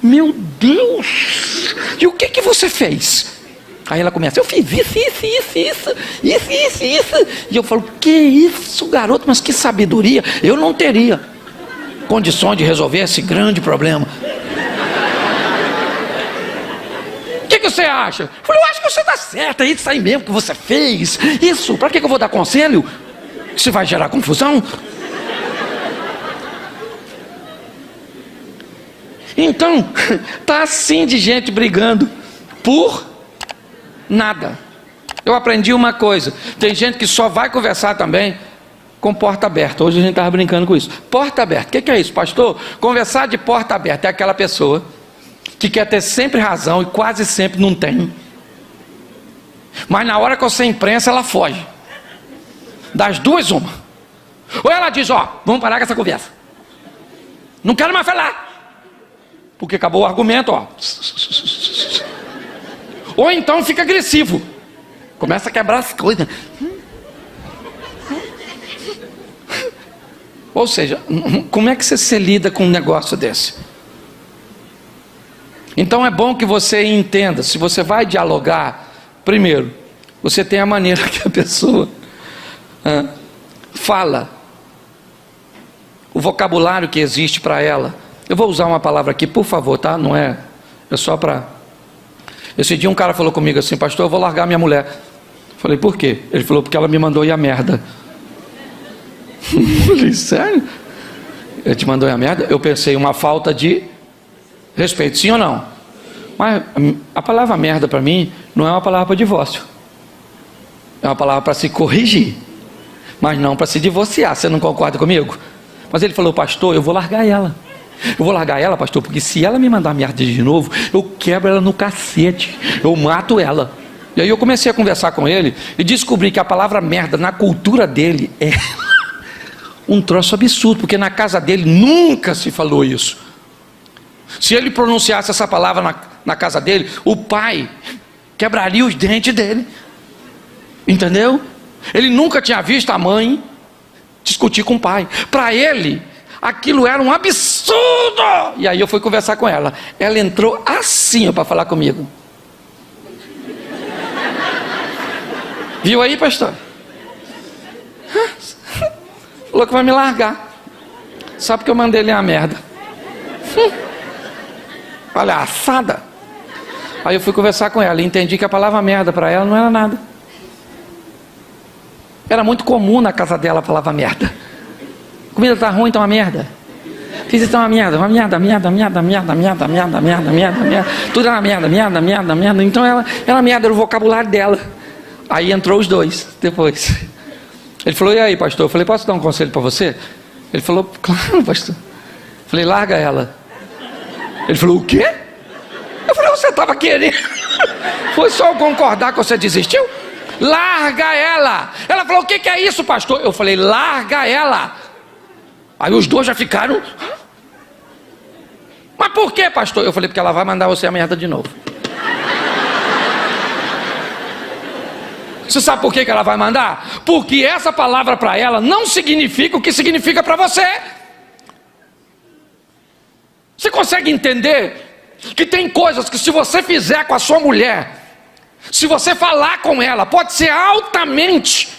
Meu Deus. E o que você fez? Aí ela começa: eu fiz isso. E eu falo: que isso, garoto? Mas que sabedoria. Eu não teria condições de resolver esse grande problema. O que você acha? Eu falei: eu acho que você está certo, é isso aí mesmo que você fez. Isso, para que eu vou dar conselho? Isso vai gerar confusão? Então, tá assim de gente brigando por nada. Eu aprendi uma coisa: tem gente que só vai conversar também com porta aberta. Hoje a gente estava brincando com isso. Porta aberta, o que é isso, pastor? Conversar de porta aberta é aquela pessoa que quer ter sempre razão e quase sempre não tem. Mas na hora que você imprensa, ela foge. Das duas, uma. Ou ela diz: ó, vamos parar com essa conversa, não quero mais falar, porque acabou o argumento, ó. Ou então fica agressivo, começa a quebrar as coisas. Ou seja, como é que você se lida com um negócio desse? Então é bom que você entenda. Se você vai dialogar, primeiro, você tem a maneira que a pessoa fala, o vocabulário que existe para ela. Eu vou usar uma palavra aqui, por favor, tá? Não é só para... Esse dia um cara falou comigo assim: pastor, eu vou largar minha mulher. Eu falei: por quê? Ele falou: porque ela me mandou ir a merda. Eu falei: sério? Ele te mandou ir a merda? Eu pensei: uma falta de respeito, sim ou não? Mas a palavra merda para mim não é uma palavra para divórcio. É uma palavra para se corrigir, mas não para se divorciar. Você não concorda comigo? Mas ele falou: pastor, eu vou largar ela. Eu vou largar ela, pastor, porque se ela me mandar merda de novo, eu quebro ela no cacete, eu mato ela. E aí eu comecei a conversar com ele e descobri que a palavra merda na cultura dele é um troço absurdo, porque na casa dele nunca se falou isso. Se ele pronunciasse essa palavra na casa dele, o pai quebraria os dentes dele. Entendeu? Ele nunca tinha visto a mãe discutir com o pai. Para ele, aquilo era um absurdo. E aí eu fui conversar com ela. Ela entrou assim para falar comigo. Viu aí, pastor? Falou que vai me largar. Sabe que eu mandei ele a merda. Palhaçada. Aí eu fui conversar com ela e entendi que a palavra merda para ela não era nada. Era muito comum na casa dela a palavra merda. Comida tá ruim, tá uma merda. Fiz isso, tá uma merda. Tudo era merda. Então ela merda, era o vocabulário dela. Aí entrou os dois depois. Ele falou: e aí, pastor? Eu falei: posso dar um conselho para você? Ele falou: claro, pastor. Eu falei: larga ela. Ele falou: o quê? Eu falei, você estava querendo? Foi só eu concordar que você desistiu? Larga ela. Ela falou, o que é isso, pastor? Eu falei, larga ela. Aí os dois já ficaram. Mas por que, pastor? Eu falei, porque ela vai mandar você a merda de novo. Você sabe por que ela vai mandar? Porque essa palavra para ela não significa o que significa para você. Você consegue entender que tem coisas que se você fizer com a sua mulher, se você falar com ela, pode ser altamente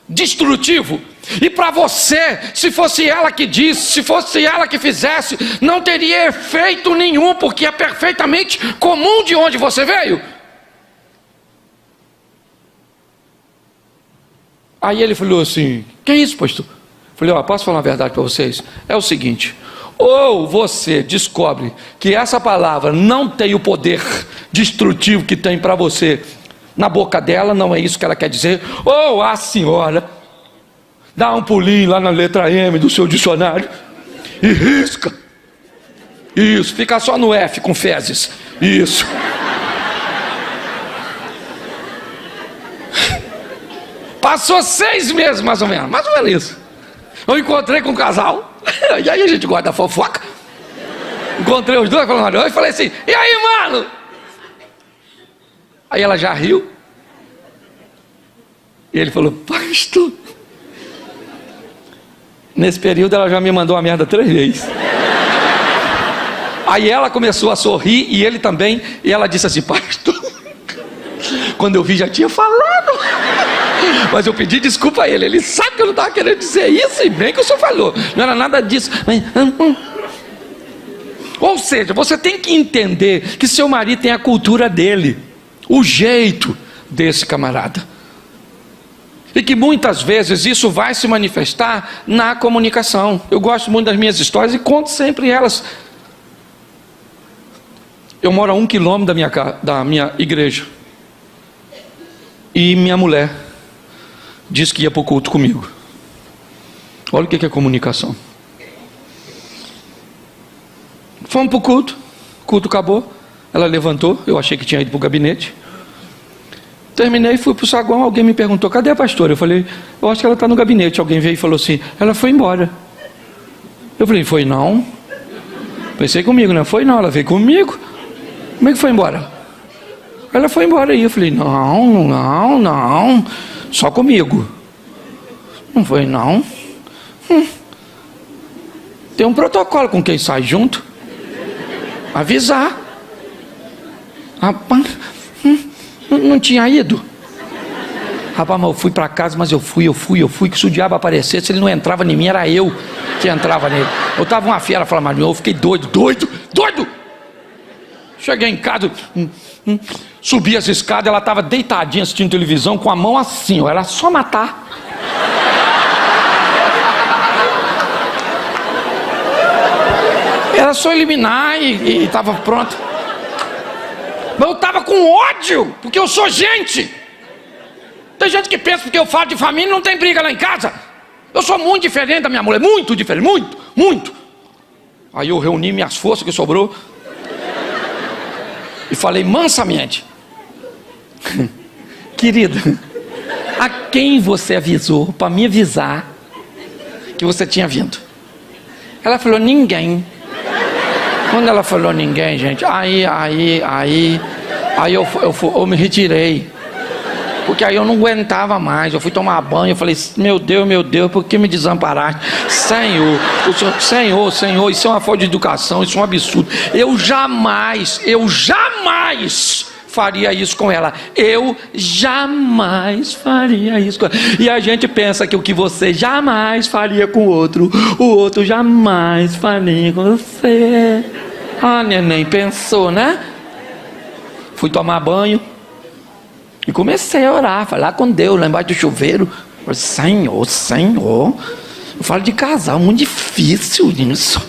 destrutivo. E para você, se fosse ela que disse, se fosse ela que fizesse, não teria efeito nenhum, porque é perfeitamente comum de onde você veio. Aí ele falou assim, que é isso, pastor? Eu falei, posso falar uma verdade para vocês? É o seguinte, ou você descobre que essa palavra não tem o poder destrutivo que tem para você na boca dela, não é isso que ela quer dizer, ou a senhora dá um pulinho lá na letra M do seu dicionário e risca. Isso, fica só no F com fezes. Isso. Passou 6 meses mais ou menos isso. Eu encontrei com um casal, e aí a gente guarda a fofoca. Encontrei os dois falando e falei assim, e aí, mano? Aí ela já riu. E ele falou, pastor. Nesse período ela já me mandou uma merda 3 vezes. Aí ela começou a sorrir e ele também. E ela disse assim, pastor, quando eu vi já tinha falado. Mas eu pedi desculpa a ele. Ele sabe que eu não estava querendo dizer isso. E bem que o senhor falou. Não era nada disso. Mas, Ou seja, você tem que entender que seu marido tem a cultura dele, o jeito desse camarada. E que muitas vezes isso vai se manifestar na comunicação. Eu gosto muito das minhas histórias e conto sempre elas. Eu moro a 1 quilômetro da minha igreja. E minha mulher disse que ia para o culto comigo. Olha o que é comunicação. Fomos para o culto acabou. Ela levantou, eu achei que tinha ido para o gabinete. Terminei, fui para o saguão, alguém me perguntou, cadê a pastora? Eu falei, eu acho que ela está no gabinete. Alguém veio e falou assim, ela foi embora. Eu falei, foi não? Pensei comigo, né? Foi não, ela veio comigo. Como é que foi embora? Ela foi embora aí. Eu falei, não, só comigo. Não foi não. Tem um protocolo com quem sai junto. Avisar. Rapaz, não tinha ido. Rapaz, mas eu fui para casa, mas eu fui, que se o diabo aparecesse, ele não entrava em mim, era eu que entrava nele. Eu tava uma fiera, falava, mas eu fiquei doido. Cheguei em casa, subi as escadas, ela estava deitadinha assistindo televisão, com a mão assim, ó, era só matar. Era só eliminar e estava pronto. Mas eu estava com ódio, porque eu sou gente. Tem gente que pensa porque eu falo de família não tem briga lá em casa. Eu sou muito diferente da minha mulher, muito diferente, muito. Aí eu reuni minhas forças que sobrou e falei mansamente, querida, a quem você avisou para me avisar que você tinha vindo? Ela falou, ninguém. Quando ela falou ninguém, gente, aí eu me retirei. Porque aí eu não aguentava mais, eu fui tomar banho, eu falei, meu Deus, por que me desamparaste? Senhor, isso é uma falta de educação, isso é um absurdo. Eu jamais faria isso com ela. Eu jamais faria isso com ela. E a gente pensa que o que você jamais faria com o outro jamais faria com você. Neném, pensou, né? Fui tomar banho e comecei a orar, falar com Deus lá embaixo do chuveiro. Falei, Senhor, eu falo de casal, muito difícil isso.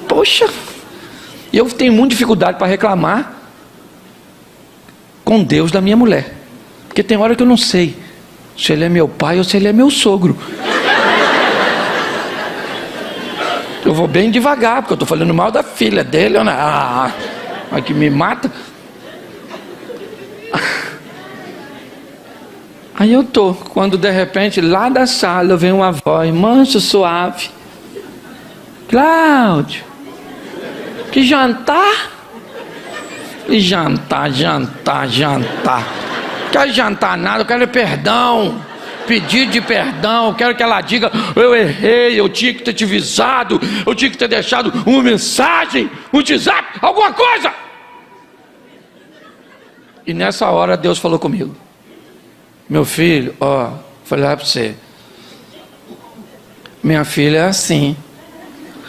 Poxa, e eu tenho muita dificuldade para reclamar com Deus da minha mulher, porque tem hora que eu não sei se ele é meu pai ou se ele é meu sogro. Eu vou bem devagar, porque eu estou falando mal da filha dele. Mas que me mata. Aí eu tô, quando de repente lá da sala vem uma voz manso, suave: Cláudio, que jantar? E jantar. Quero jantar nada, eu quero perdão, pedido de perdão. Eu quero que ela diga: eu errei, eu tinha que ter te avisado, eu tinha que ter deixado uma mensagem, um WhatsApp, alguma coisa. E nessa hora Deus falou comigo: meu filho, ó, falei para você, minha filha é assim,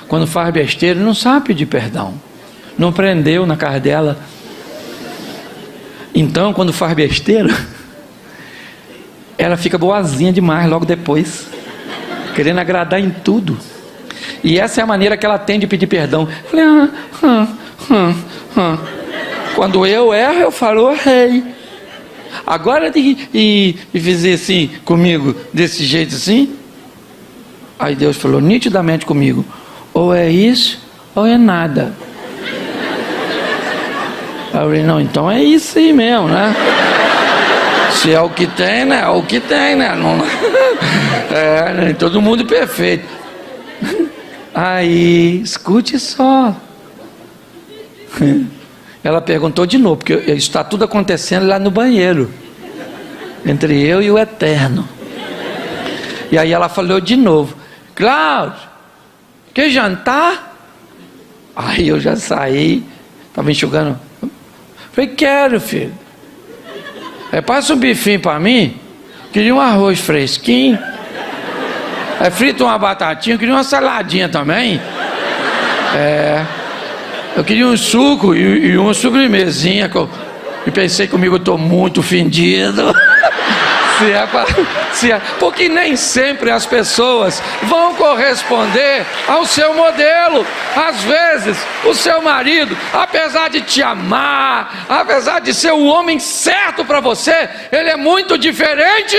quando faz besteira não sabe pedir perdão, não prendeu na cara dela. Então quando faz besteira, ela fica boazinha demais logo depois, querendo agradar em tudo. E essa é a maneira que ela tem de pedir perdão. Falei: quando eu erro, eu falo: errei. Agora e fazer assim comigo, desse jeito assim. Aí Deus falou nitidamente comigo: ou é isso ou é nada. Aí eu falei: não, então é isso aí mesmo, né? Se é o que tem, né? É o que tem, né? Não, nem todo mundo perfeito. Aí, escute só. Ela perguntou de novo, porque está tudo acontecendo lá no banheiro, entre eu e o Eterno. E aí ela falou de novo: Cláudio, quer jantar? Aí eu já saí, estava enxugando. Falei: quero, filho. Passa um bifinho para mim. Queria um arroz fresquinho. Frita uma batatinha. Queria uma saladinha também. Eu queria um suco e uma sobremesinha. E pensei comigo: eu estou muito ofendido. Porque nem sempre as pessoas vão corresponder ao seu modelo. Às vezes o seu marido, apesar de te amar, apesar de ser o homem certo para você, ele é muito diferente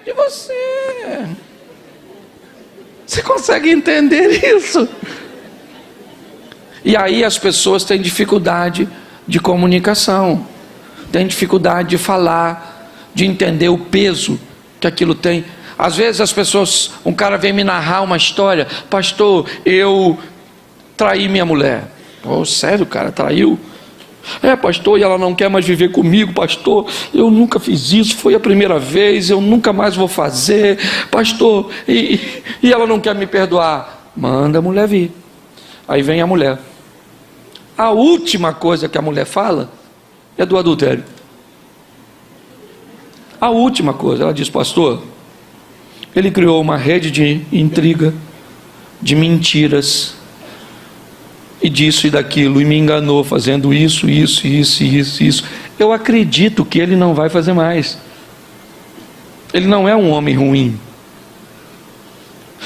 de você. Você consegue entender isso? E aí as pessoas têm dificuldade de comunicação, têm dificuldade de falar, de entender o peso que aquilo tem. Às vezes as pessoas, um cara vem me narrar uma história: pastor, eu traí minha mulher. Oh, sério, cara, traiu? Pastor, e ela não quer mais viver comigo, pastor. Eu nunca fiz isso, foi a primeira vez, eu nunca mais vou fazer, pastor. E ela não quer me perdoar. Manda a mulher vir. Aí vem a mulher. A última coisa que a mulher fala é do adultério. A última coisa, ela diz: pastor, ele criou uma rede de intriga, de mentiras, e disso e daquilo, e me enganou fazendo isso. Eu acredito que ele não vai fazer mais. Ele não é um homem ruim,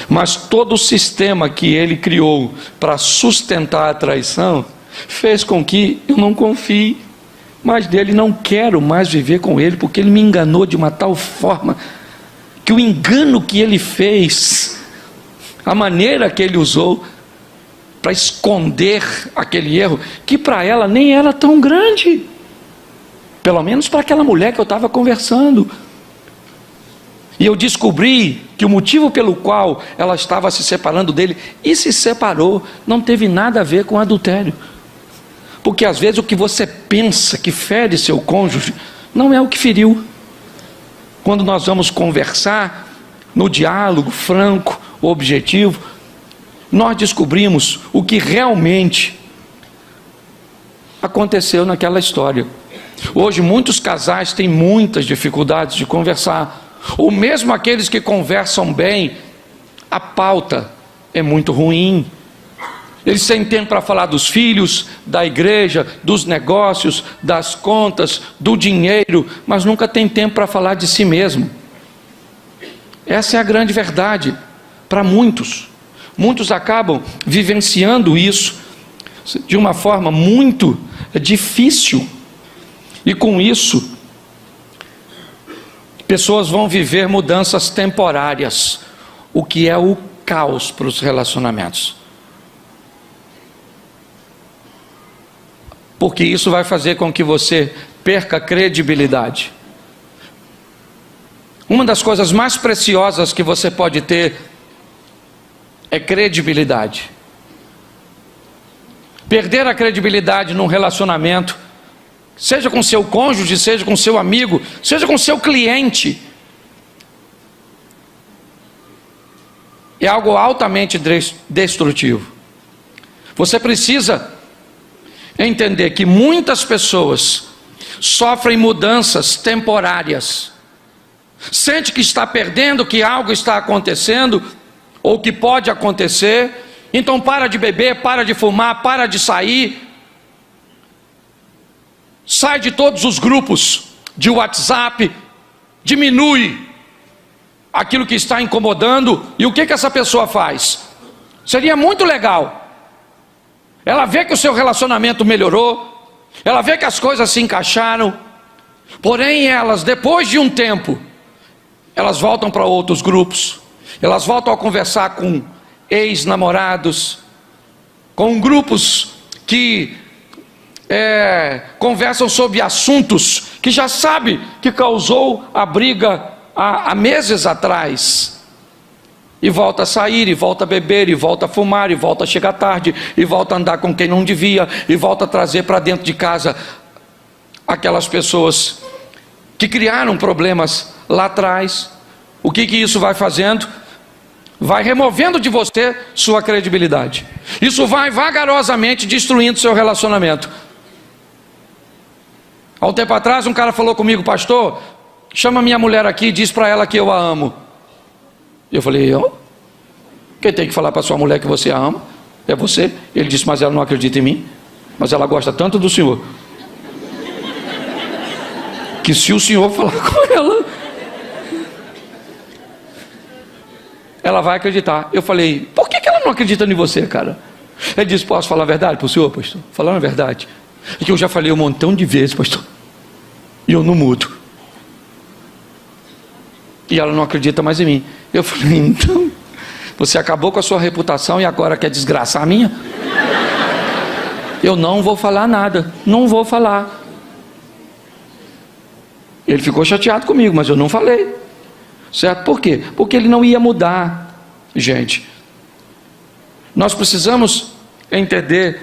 mas todo o sistema que ele criou para sustentar a traição fez com que eu não confie mais dele, não quero mais viver com ele, porque ele me enganou de uma tal forma que o engano que ele fez, a maneira que ele usou para esconder aquele erro, que para ela nem era tão grande, pelo menos para aquela mulher que eu estava conversando. E eu descobri que o motivo pelo qual ela estava se separando dele, e se separou, não teve nada a ver com adultério. Porque às vezes o que você pensa que fere seu cônjuge não é o que feriu. Quando nós vamos conversar no diálogo franco, objetivo, nós descobrimos o que realmente aconteceu naquela história. Hoje muitos casais têm muitas dificuldades de conversar, ou mesmo aqueles que conversam bem, a pauta é muito ruim. Eles têm tempo para falar dos filhos, da igreja, dos negócios, das contas, do dinheiro, mas nunca tem tempo para falar de si mesmo. Essa é a grande verdade para muitos. Muitos acabam vivenciando isso de uma forma muito difícil. E com isso, pessoas vão viver mudanças temporárias, o que é o caos para os relacionamentos. porque isso vai fazer com que você perca credibilidade. Uma das coisas mais preciosas que você pode ter é credibilidade. Perder a credibilidade num relacionamento, seja com seu cônjuge, seja com seu amigo, seja com seu cliente, é algo altamente destrutivo. Você precisa entender que muitas pessoas sofrem mudanças temporárias, sente que está perdendo, que algo está acontecendo, ou que pode acontecer, então para de beber, para de fumar, para de sair, sai de todos os grupos de WhatsApp, diminui aquilo que está incomodando. E o que essa pessoa faz? Seria muito legal, ela vê que o seu relacionamento melhorou, ela vê que as coisas se encaixaram, porém elas, depois de um tempo, elas voltam para outros grupos, elas voltam a conversar com ex-namorados, com grupos que conversam sobre assuntos que já sabe que causou a briga há meses atrás, e volta a sair, e volta a beber, e volta a fumar, e volta a chegar tarde, e volta a andar com quem não devia, e volta a trazer para dentro de casa aquelas pessoas que criaram problemas lá atrás. O que isso vai fazendo? Vai removendo de você sua credibilidade. Isso vai vagarosamente destruindo seu relacionamento. Há um tempo atrás um cara falou comigo: pastor, chama minha mulher aqui e diz para ela que eu a amo. Eu falei: quem tem que falar para sua mulher que você a ama é você. Ele disse: mas ela não acredita em mim, mas ela gosta tanto do senhor, que se o senhor falar com ela vai acreditar. Eu falei: por que ela não acredita em você, cara? Ele disse: posso falar a verdade para o senhor, pastor? Falando a verdade, é que eu já falei um montão de vezes, pastor, e eu não mudo, e ela não acredita mais em mim. Eu falei: então, você acabou com a sua reputação e agora quer desgraçar a minha? Eu não vou falar nada, não vou falar. Ele ficou chateado comigo, mas eu não falei, certo? Por quê? Porque ele não ia mudar. Gente, nós precisamos entender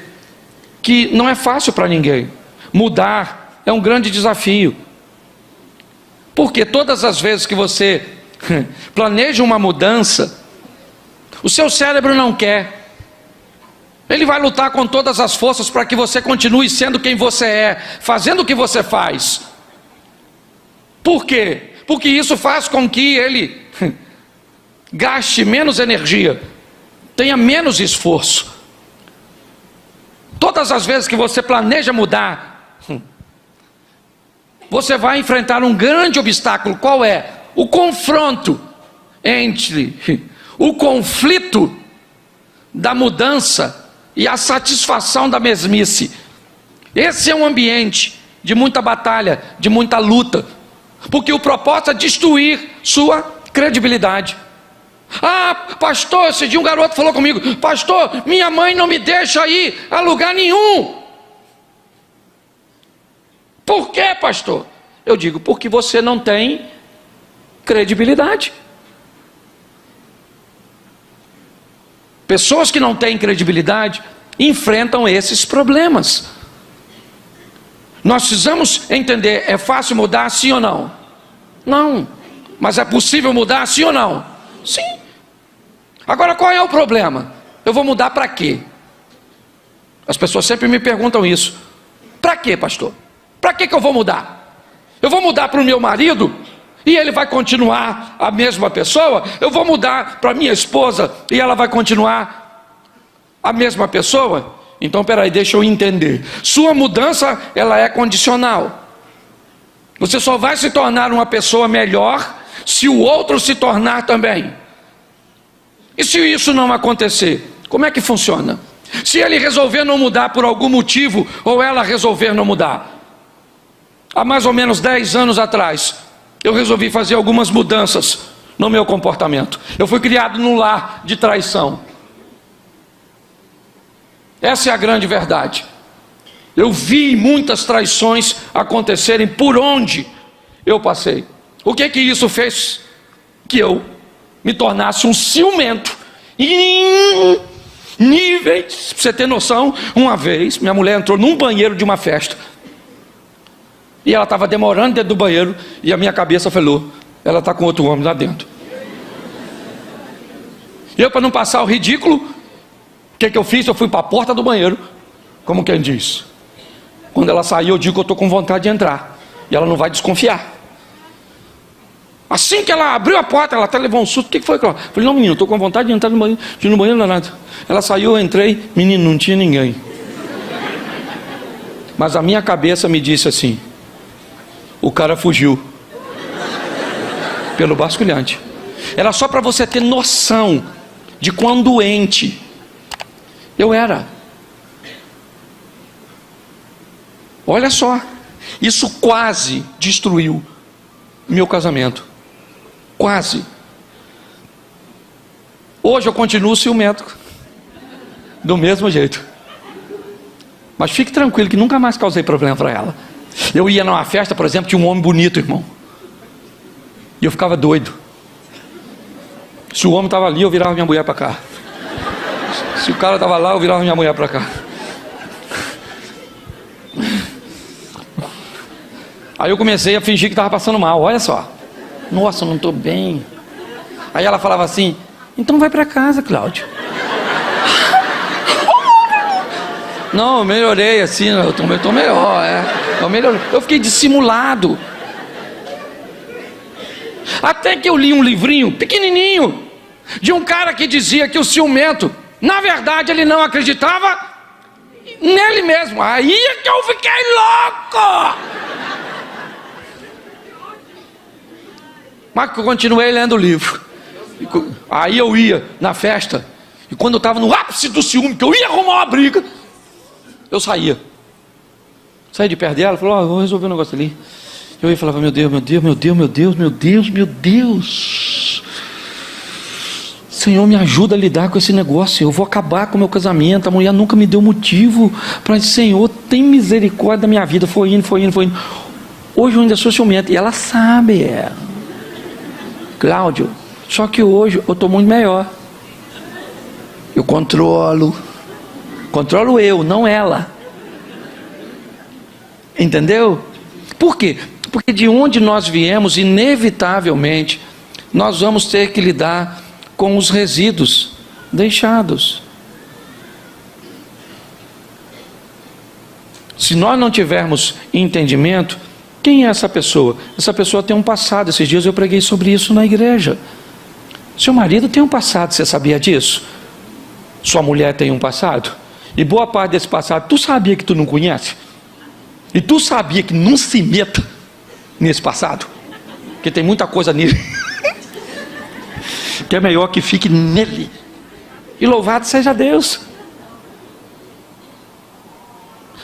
que não é fácil para ninguém. Mudar é um grande desafio, porque todas as vezes que você planeja uma mudança, o seu cérebro não quer. Ele vai lutar com todas as forças para que você continue sendo quem você é, fazendo o que você faz. Por quê? Porque isso faz com que ele gaste menos energia, tenha menos esforço. Todas as vezes que você planeja mudar, você vai enfrentar um grande obstáculo. Qual é? O confronto entre o conflito da mudança e a satisfação da mesmice. Esse é um ambiente de muita batalha, de muita luta, porque o propósito é destruir sua credibilidade. Ah, pastor, esse dia um garoto falou comigo: pastor, minha mãe não me deixa ir a lugar nenhum. Por quê, pastor? Eu digo: porque você não tem credibilidade. Pessoas que não têm credibilidade enfrentam esses problemas. Nós precisamos entender: é fácil mudar, sim ou não? Não. Mas é possível mudar, sim ou não? Sim. Agora, qual é o problema? Eu vou mudar para quê? As pessoas sempre me perguntam isso. Para quê, pastor? Para que eu vou mudar? Eu vou mudar para o meu marido e ele vai continuar a mesma pessoa? Eu vou mudar para minha esposa e ela vai continuar a mesma pessoa? Então, peraí, deixa eu entender. Sua mudança, ela é condicional. Você só vai se tornar uma pessoa melhor se o outro se tornar também. E se isso não acontecer, como é que funciona? Se ele resolver não mudar por algum motivo, ou ela resolver não mudar. Há mais ou menos 10 anos atrás, eu resolvi fazer algumas mudanças no meu comportamento. Eu fui criado num lar de traição. Essa é a grande verdade. Eu vi muitas traições acontecerem por onde eu passei. O que que isso fez? Que eu me tornasse um ciumento em níveis. Pra você ter noção, uma vez minha mulher entrou num banheiro de uma festa e ela estava demorando dentro do banheiro e a minha cabeça falou: ela está com outro homem lá dentro. Eu, para não passar o ridículo, o que que eu fiz? Eu fui para a porta do banheiro, como quem diz. Quando ela saiu, eu digo que eu estou com vontade de entrar e ela não vai desconfiar. Assim que ela abriu a porta, ela até levou um susto. O que foi, Cláudio? Eu falei: não, menino, estou com vontade de entrar no banheiro. De ir no banheiro, não é nada. Ela saiu, eu entrei, menino, não tinha ninguém. Mas a minha cabeça me disse assim: o cara fugiu pelo basculhante. Era só para você ter noção de quão doente eu era. Olha só, isso quase destruiu meu casamento. Quase. Hoje eu continuo ciumento, do mesmo jeito. Mas fique tranquilo que nunca mais causei problema para ela. Eu ia numa festa, por exemplo, tinha um homem bonito, irmão, e eu ficava doido. Se o homem estava ali, eu virava minha mulher para cá. Se o cara estava lá, eu virava minha mulher para cá. Aí eu comecei a fingir que estava passando mal. Olha só: nossa, eu não estou bem. Aí ela falava assim: então vai para casa, Cláudio. Não, eu melhorei assim, eu estou melhor, eu melhorei. Eu fiquei dissimulado. Até que eu li um livrinho pequenininho de um cara que dizia que o ciumento, na verdade, ele não acreditava nele mesmo. Aí é que eu fiquei louco. Mas eu continuei lendo o livro. Aí eu ia na festa, e quando eu estava no ápice do ciúme, que eu ia arrumar uma briga, eu saía de perto dela, falou: vou resolver um negócio ali. Eu ia e falava: meu Deus, meu Deus, meu Deus, meu Deus, meu Deus, meu Deus, Senhor, me ajuda a lidar com esse negócio. Eu vou acabar com o meu casamento. A mulher nunca me deu motivo para dizer: Senhor, tem misericórdia da minha vida. Foi indo. Hoje eu ainda sou ciumento, e ela sabe, Cláudio, só que hoje eu estou muito melhor. Eu controlo eu, não ela. Entendeu? Por quê? Porque de onde nós viemos, inevitavelmente, nós vamos ter que lidar com os resíduos deixados. Se nós não tivermos entendimento, quem é essa pessoa? Essa pessoa tem um passado. Esses dias eu preguei sobre isso na igreja. Seu marido tem um passado, você sabia disso? Sua mulher tem um passado. E boa parte desse passado, tu sabia que tu não conhece? E tu sabia que não se meta nesse passado? Porque tem muita coisa nele que é melhor que fique nele. E louvado seja Deus.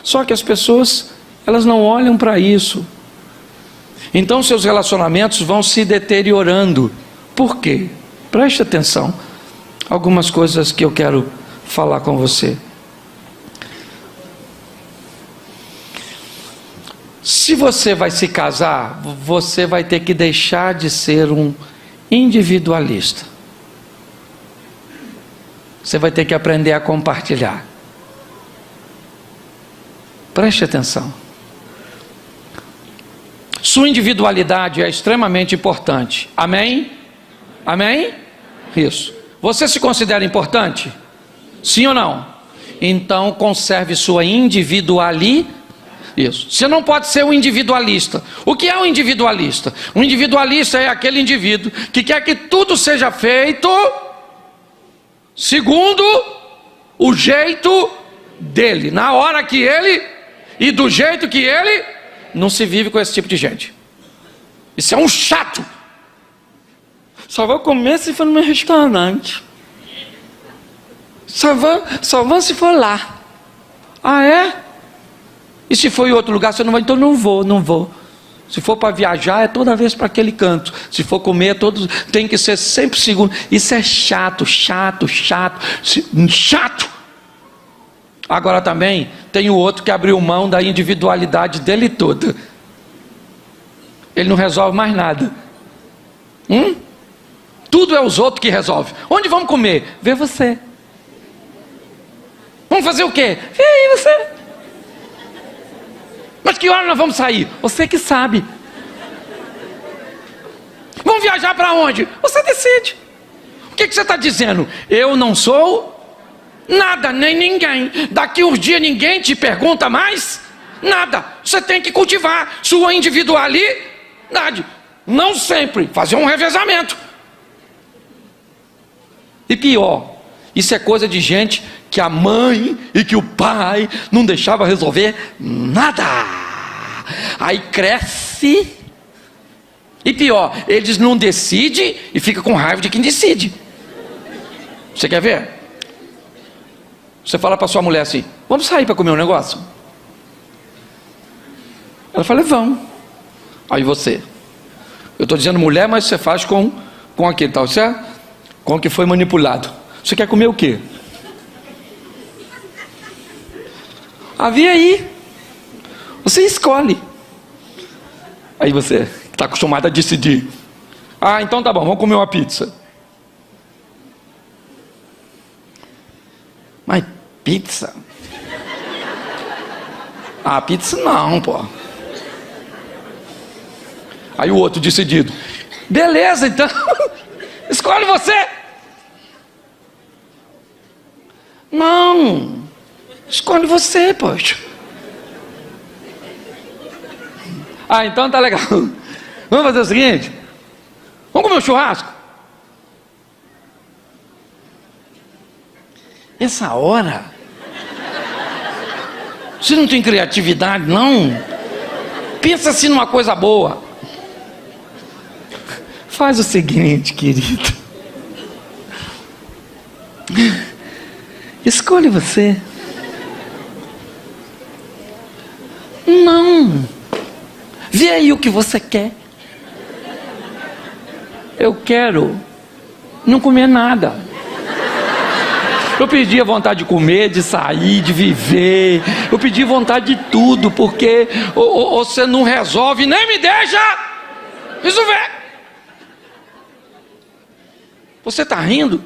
Só que as pessoas, elas não olham para isso. Então seus relacionamentos vão se deteriorando. Por quê? Preste atenção. Algumas coisas que eu quero falar com você. Se você vai se casar, você vai ter que deixar de ser um individualista. Você vai ter que aprender a compartilhar. Preste atenção. Sua individualidade é extremamente importante. Amém? Amém? Isso. Você se considera importante? Sim ou não? Então conserve sua individualidade. Isso. Você não pode ser um individualista. O que é um individualista? Um individualista é aquele indivíduo que quer que tudo seja feito segundo o jeito dele, na hora que ele e do jeito que ele. Não se vive com esse tipo de gente. Isso é um chato. Só vou comer se for no meu restaurante. Só vou se for lá. Ah, é? E se for em outro lugar, você não vai? Então não vou. Se for para viajar, é toda vez para aquele canto. Se for comer, tem que ser sempre segundo. Isso é chato. Agora também tem o outro que abriu mão da individualidade dele toda. Ele não resolve mais nada. Tudo é os outros que resolvem. Onde vamos comer? Vê você. Vamos fazer o quê? Vê aí você. Mas que hora nós vamos sair? Você que sabe. Vamos viajar para onde? Você decide. O que você está dizendo? Eu não sou nada, nem ninguém. Daqui uns dias ninguém te pergunta mais nada. Você tem que cultivar sua individualidade. Não sempre. Fazer um revezamento. E pior, isso é coisa de gente que a mãe e que o pai não deixava resolver nada. Aí cresce. E pior, eles não decidem e fica com raiva de quem decide. Você quer ver? Você fala para sua mulher assim: vamos sair para comer um negócio? Ela fala: vamos. Aí você: eu estou dizendo mulher, mas você faz com aquele tal, certo? Com o que foi manipulado. Você quer comer o quê? Havia aí. Você escolhe. Aí você está acostumado a decidir. Ah, então tá bom, vamos comer uma pizza. Mas pizza? Ah, pizza não, pô. Aí o outro decidido: beleza, então escolhe você. Não, escolhe você, poxa. Ah, então tá legal. Vamos fazer o seguinte: vamos comer um churrasco? Essa hora? Você não tem criatividade, não? Pensa assim numa coisa boa. Faz o seguinte, querido. Escolhe você. Não. Vê aí o que você quer. Eu quero não comer nada. Eu perdi a vontade de comer, de sair, de viver. Eu perdi vontade de tudo, porque você não resolve, nem me deixa resolver. Você está rindo?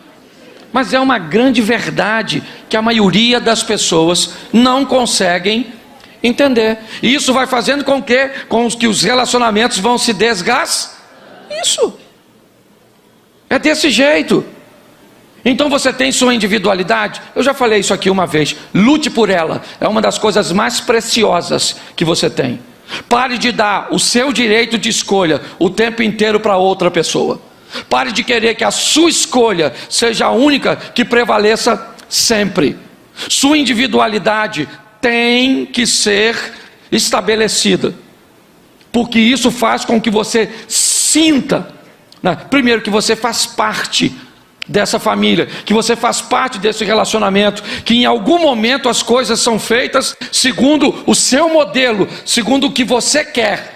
Mas é uma grande verdade que a maioria das pessoas não conseguem entender. E isso vai fazendo com que os relacionamentos vão se desgastar. Isso. É desse jeito. Então você tem sua individualidade. Eu já falei isso aqui uma vez. Lute por ela. É uma das coisas mais preciosas que você tem. Pare de dar o seu direito de escolha o tempo inteiro para outra pessoa. Pare de querer que a sua escolha seja a única que prevaleça sempre. Sua individualidade tem que ser estabelecida, porque isso faz com que você sinta, primeiro, que você faz parte dessa família, que você faz parte desse relacionamento, que em algum momento as coisas são feitas segundo o seu modelo, segundo o que você quer.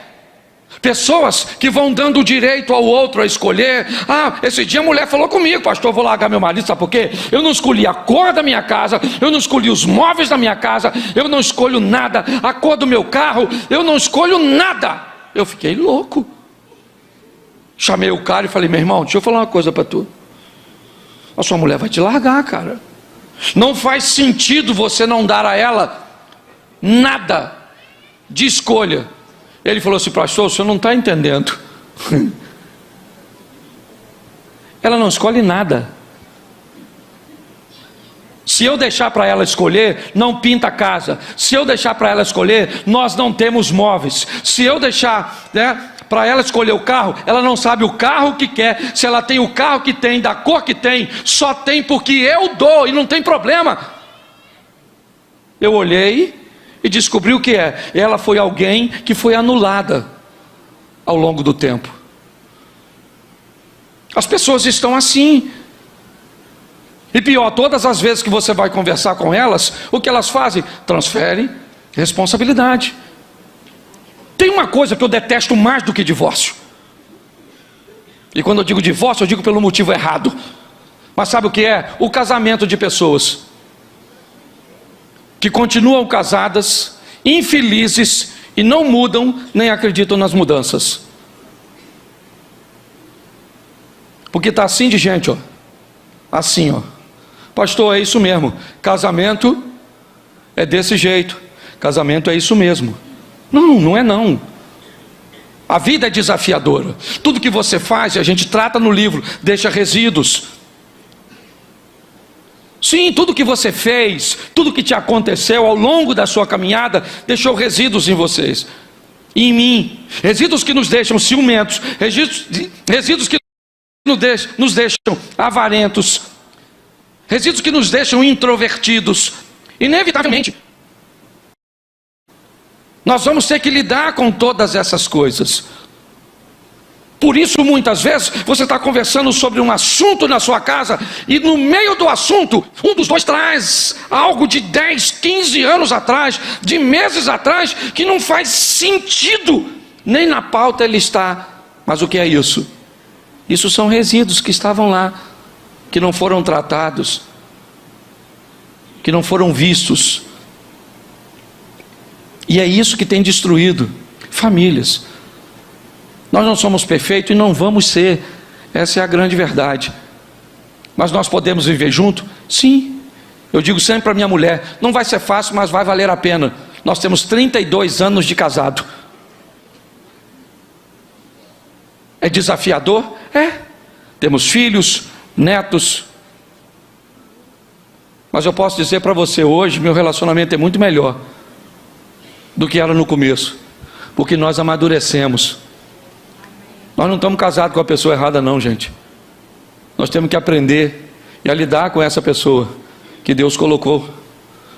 Pessoas que vão dando o direito ao outro a escolher. Ah, esse dia a mulher falou comigo: pastor, eu vou largar meu marido, sabe por quê? Eu não escolhi a cor da minha casa, eu não escolhi os móveis da minha casa, eu não escolho nada, a cor do meu carro, eu não escolho nada. Eu fiquei louco. Chamei o cara e falei: meu irmão, deixa eu falar uma coisa para tu. A sua mulher vai te largar, cara. Não faz sentido você não dar a ela nada de escolha. Ele falou assim: pastor, o senhor não está entendendo. Ela não escolhe nada. Se eu deixar para ela escolher, não pinta a casa. Se eu deixar para ela escolher, nós não temos móveis. Se eu deixar, para ela escolher o carro, ela não sabe o carro que quer. Se ela tem o carro que tem, da cor que tem, só tem porque eu dou e não tem problema. Eu olhei e descobri o que é. Ela foi alguém que foi anulada ao longo do tempo. As pessoas estão assim. E pior, todas as vezes que você vai conversar com elas, o que elas fazem? Transferem responsabilidade. Tem uma coisa que eu detesto mais do que divórcio. E quando eu digo divórcio, eu digo pelo motivo errado. Mas sabe o que é? O casamento de pessoas. que continuam casadas, infelizes e não mudam nem acreditam nas mudanças. Porque está assim de gente, ó. Assim, ó. Pastor, é isso mesmo. Casamento é desse jeito. Casamento é isso mesmo. Não, não é não. A vida é desafiadora. Tudo que você faz, a gente trata no livro, deixa resíduos. Sim, tudo que você fez, tudo que te aconteceu ao longo da sua caminhada, deixou resíduos em vocês e em mim. Resíduos que nos deixam ciumentos, resíduos que nos deixam avarentos, resíduos que nos deixam introvertidos. Inevitavelmente, nós vamos ter que lidar com todas essas coisas. Por isso, muitas vezes, você está conversando sobre um assunto na sua casa e no meio do assunto, um dos dois traz algo de 10, 15 anos atrás, de meses atrás, que não faz sentido, nem na pauta ele está. Mas o que é isso? Isso são resíduos que estavam lá, que não foram tratados, que não foram vistos. E é isso que tem destruído famílias. Nós não somos perfeitos e não vamos ser. Essa é a grande verdade. Mas nós podemos viver junto? Sim. Eu digo sempre para minha mulher, não vai ser fácil, mas vai valer a pena. Nós temos 32 anos de casado. É desafiador? É. Temos filhos, netos. Mas eu posso dizer para você hoje, meu relacionamento é muito melhor do que era no começo. Porque nós amadurecemos. Nós não estamos casados com a pessoa errada não, gente. Nós temos que aprender a lidar com essa pessoa que Deus colocou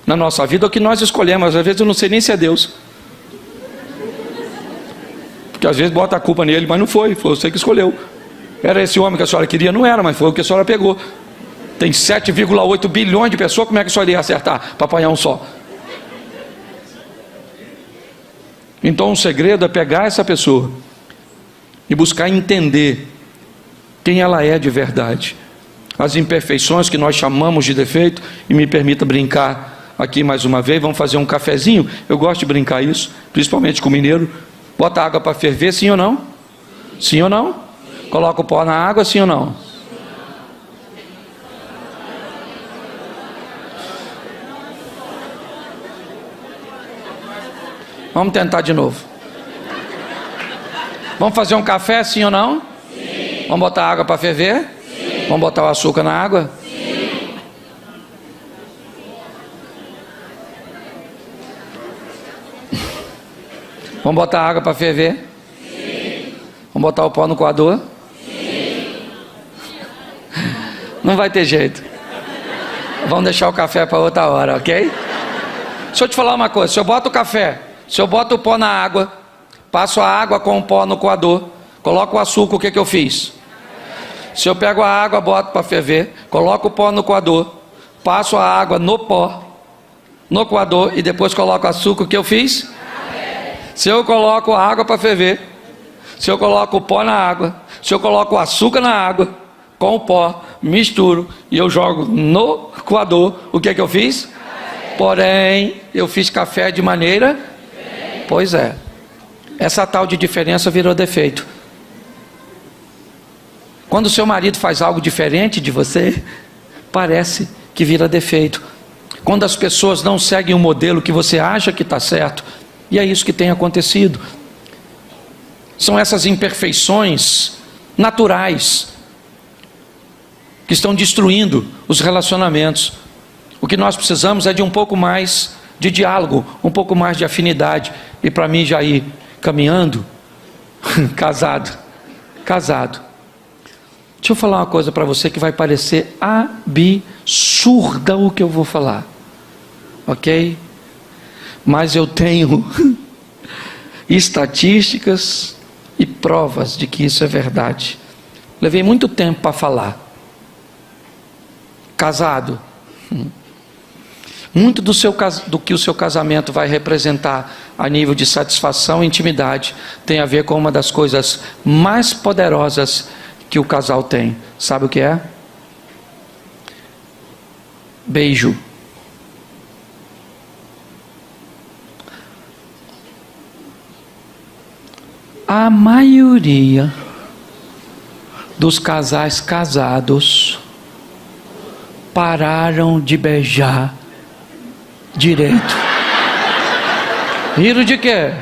na nossa vida, ou que nós escolhemos. Às vezes eu não sei nem se é Deus, porque às vezes bota a culpa nele, mas não foi você que escolheu. Era esse homem que a senhora queria? Não era, mas foi o que a senhora pegou. Tem 7,8 bilhões de pessoas, como é que a senhora ia acertar para apanhar um só? Então o segredo é pegar essa pessoa e buscar entender quem ela é de verdade, as imperfeições que nós chamamos de defeito. E me permita brincar aqui mais uma vez, vamos fazer um cafezinho. Eu gosto de brincar isso, principalmente com o mineiro. Bota água para ferver, sim ou não? Sim ou não? Coloca o pó na água, sim ou não? Vamos tentar de novo. Vamos fazer um café, sim ou não? Sim. Vamos botar água para ferver? Sim. Vamos botar o açúcar na água? Sim. Vamos botar água para ferver? Sim. Vamos botar o pó no coador? Sim. Não vai ter jeito. Vamos deixar o café para outra hora, ok? Deixa eu te falar uma coisa. Se eu boto o café, se eu boto o pó na água, passo a água com o pó no coador, coloco o açúcar, o que eu fiz? Se eu pego a água, boto para ferver, coloco o pó no coador, passo a água no pó, no coador, e depois coloco o açúcar, o que eu fiz? Se eu coloco a água para ferver, se eu coloco o pó na água, se eu coloco o açúcar na água, com o pó, misturo, e eu jogo no coador, o que eu fiz? Porém, eu fiz café de maneira... Pois é. Essa tal de diferença virou defeito. Quando o seu marido faz algo diferente de você, parece que vira defeito. Quando as pessoas não seguem um modelo que você acha que está certo, e é isso que tem acontecido. São essas imperfeições naturais que estão destruindo os relacionamentos. O que nós precisamos é de um pouco mais de diálogo, um pouco mais de afinidade. E para mim já ir caminhando, casado. Deixa eu falar uma coisa para você que vai parecer absurda o que eu vou falar, ok? Mas eu tenho estatísticas e provas de que isso é verdade. Levei muito tempo para falar. Casado, muito do que o seu casamento vai representar a nível de satisfação e intimidade tem a ver com uma das coisas mais poderosas que o casal tem. Sabe o que é? Beijo. A maioria dos casais casados pararam de beijar direito. Riram de quê?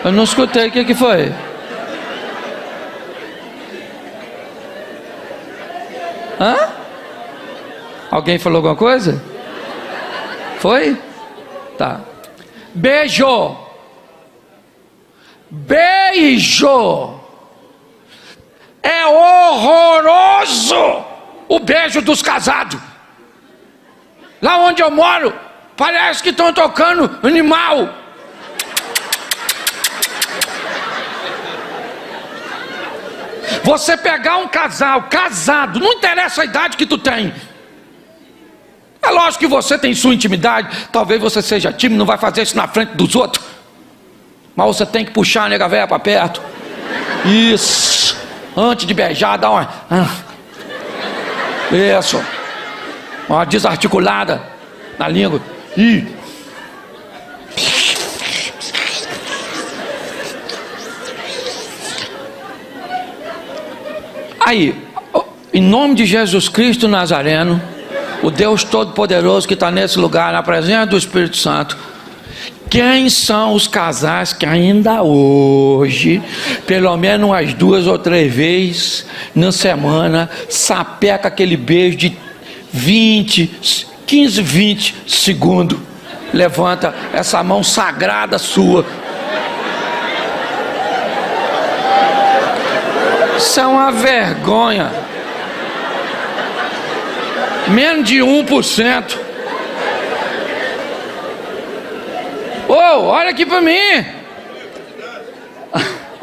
Eu não escutei, o que foi? Hã? Alguém falou alguma coisa? Foi? Tá. Beijo. Beijo. É horroroso o beijo dos casados. Lá onde eu moro, parece que estão tocando animal. Você pegar um casal casado, não interessa a idade que tu tem. É lógico que você tem sua intimidade. Talvez você seja tímido, não vai fazer isso na frente dos outros. Mas você tem que puxar a nega véia para perto. Isso. Antes de beijar, dá uma... Isso. Uma desarticulada na língua. Aí, em nome de Jesus Cristo Nazareno, o Deus Todo-Poderoso que está nesse lugar, na presença do Espírito Santo, quem são os casais que ainda hoje, pelo menos umas 2 ou 3 vezes na semana, sapeca aquele beijo de 15, 20 segundos? Levanta essa mão sagrada sua. Isso é uma vergonha. Menos de 1%. Olha aqui para mim.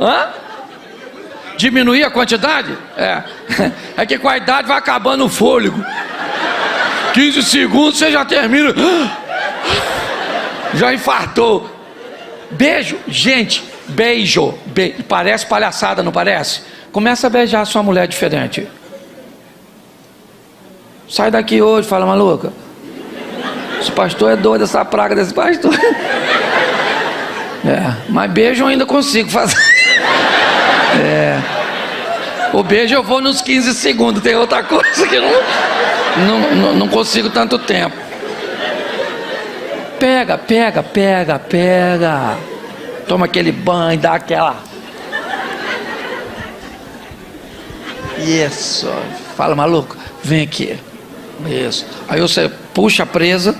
Hã? Diminuir a quantidade? É que com a idade vai acabando o fôlego. 15 segundos você já termina. Já infartou. Beijo, gente, beijo. Parece palhaçada, não parece? Começa a beijar a sua mulher diferente. Sai daqui hoje, fala, maluca. Esse pastor é doido, essa praga desse pastor. Mas beijo eu ainda consigo fazer. O beijo eu vou nos 15 segundos. Tem outra coisa que não consigo tanto tempo. Pega. Toma aquele banho, dá aquela... Isso. Fala, maluco, vem aqui. Isso. Aí você puxa a presa,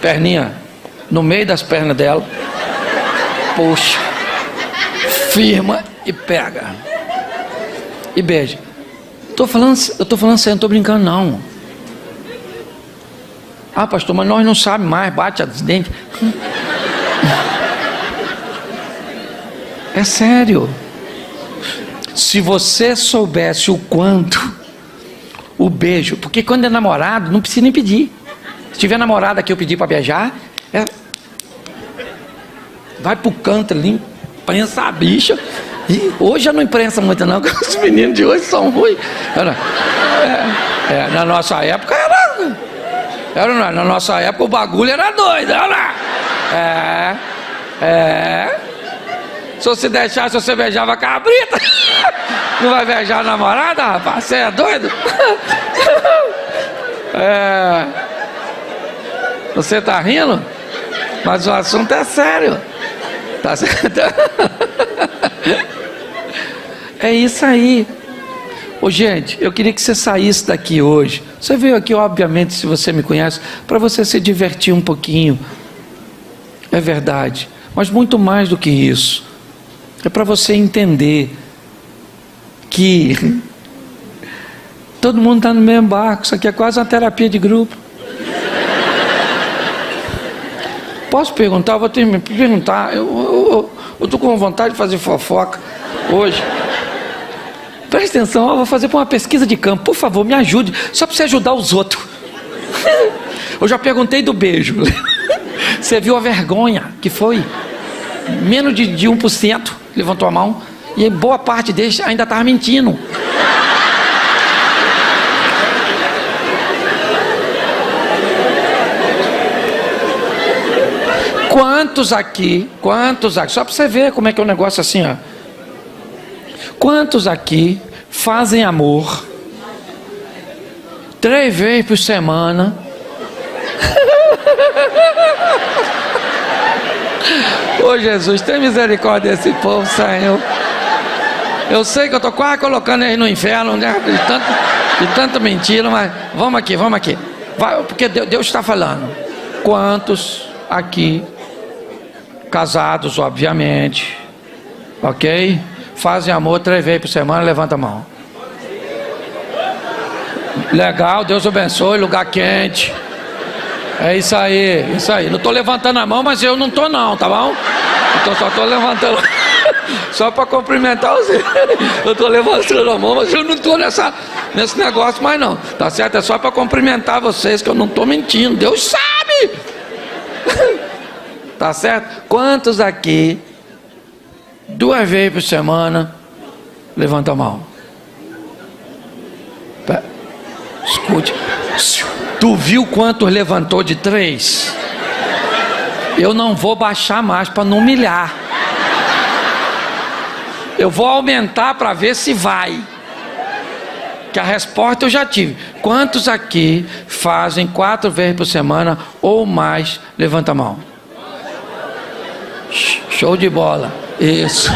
perninha no meio das pernas dela, puxa, firma e pega e beija. Eu tô falando sério, não tô brincando não. Ah, pastor, mas nós não sabemos mais, bate os dentes. É sério. Se você soubesse o quanto o beijo, porque quando é namorado não precisa nem pedir. Se tiver namorada que eu pedir para beijar, vai pro canto ali, prensa a bicha. E hoje já não imprensa muito não, porque os meninos de hoje são ruins. Na nossa época na nossa época o bagulho era doido, olha lá. Se você deixasse, você beijava a cabrita. Não vai beijar a namorada, rapaz? Você é doido? Você tá rindo? Mas o assunto é sério. Tá certo? É isso aí. Ô, gente, eu queria que você saísse daqui hoje. Você veio aqui, obviamente, se você me conhece, para você se divertir um pouquinho. É verdade. Mas muito mais do que isso. É para você entender que todo mundo está no mesmo barco. Isso aqui é quase uma terapia de grupo. Posso perguntar? Eu vou perguntar. Eu estou com vontade de fazer fofoca hoje. Presta atenção, eu vou fazer uma pesquisa de campo. Por favor, me ajude. Só para você ajudar os outros. Eu já perguntei do beijo. Você viu a vergonha que foi? Menos de 1% levantou a mão. E boa parte deles ainda estava mentindo. Quantos aqui, só para você ver como é que é um negócio assim, ó. Quantos aqui fazem amor 3 vezes por semana? Ô Jesus, tem misericórdia desse povo, Senhor. Eu sei que eu estou quase colocando eles no inferno, né? de tanta mentira, mas vamos aqui. Vai, porque Deus está falando. Quantos aqui, casados, obviamente, ok? Fazem amor 3 vezes por semana, levanta a mão. Legal, Deus abençoe, lugar quente. É isso aí. Não estou levantando a mão, mas eu não estou não, tá bom? Então só estou levantando, só para cumprimentar você. Eu estou levantando a mão, mas eu não estou nesse negócio mais não. Tá certo? É só para cumprimentar vocês, que eu não estou mentindo. Deus sabe. Tá certo? Quantos aqui 2 vezes por semana, levanta a mão? Escute. Tu viu quantos levantou de 3? Eu não vou baixar mais para não humilhar. Eu vou aumentar para ver se vai. Que a resposta eu já tive. Quantos aqui fazem 4 vezes por semana ou mais? Levanta a mão. Show de bola. Isso.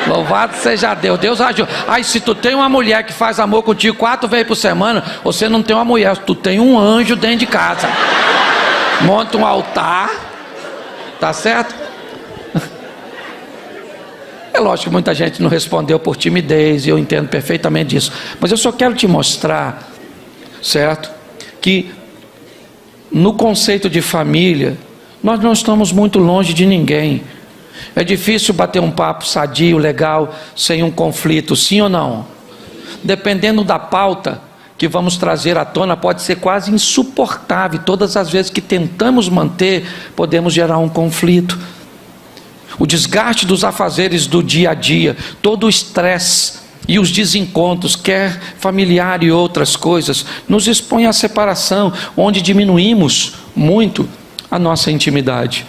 Louvado seja Deus. Deus ajuda. Ai, se tu tem uma mulher que faz amor contigo 4 vezes por semana, você não tem uma mulher, tu tem um anjo dentro de casa. Monta um altar. Tá certo? É lógico que muita gente não respondeu por timidez, e eu entendo perfeitamente disso. Mas eu só quero te mostrar, certo? Que no conceito de família, nós não estamos muito longe de ninguém. É difícil bater um papo sadio, legal, sem um conflito, sim ou não? Dependendo da pauta que vamos trazer à tona, pode ser quase insuportável. Todas as vezes que tentamos manter, podemos gerar um conflito. O desgaste dos afazeres do dia a dia, todo o estresse e os desencontros, quer familiar e outras coisas, nos expõe à separação, onde diminuímos muito a nossa intimidade.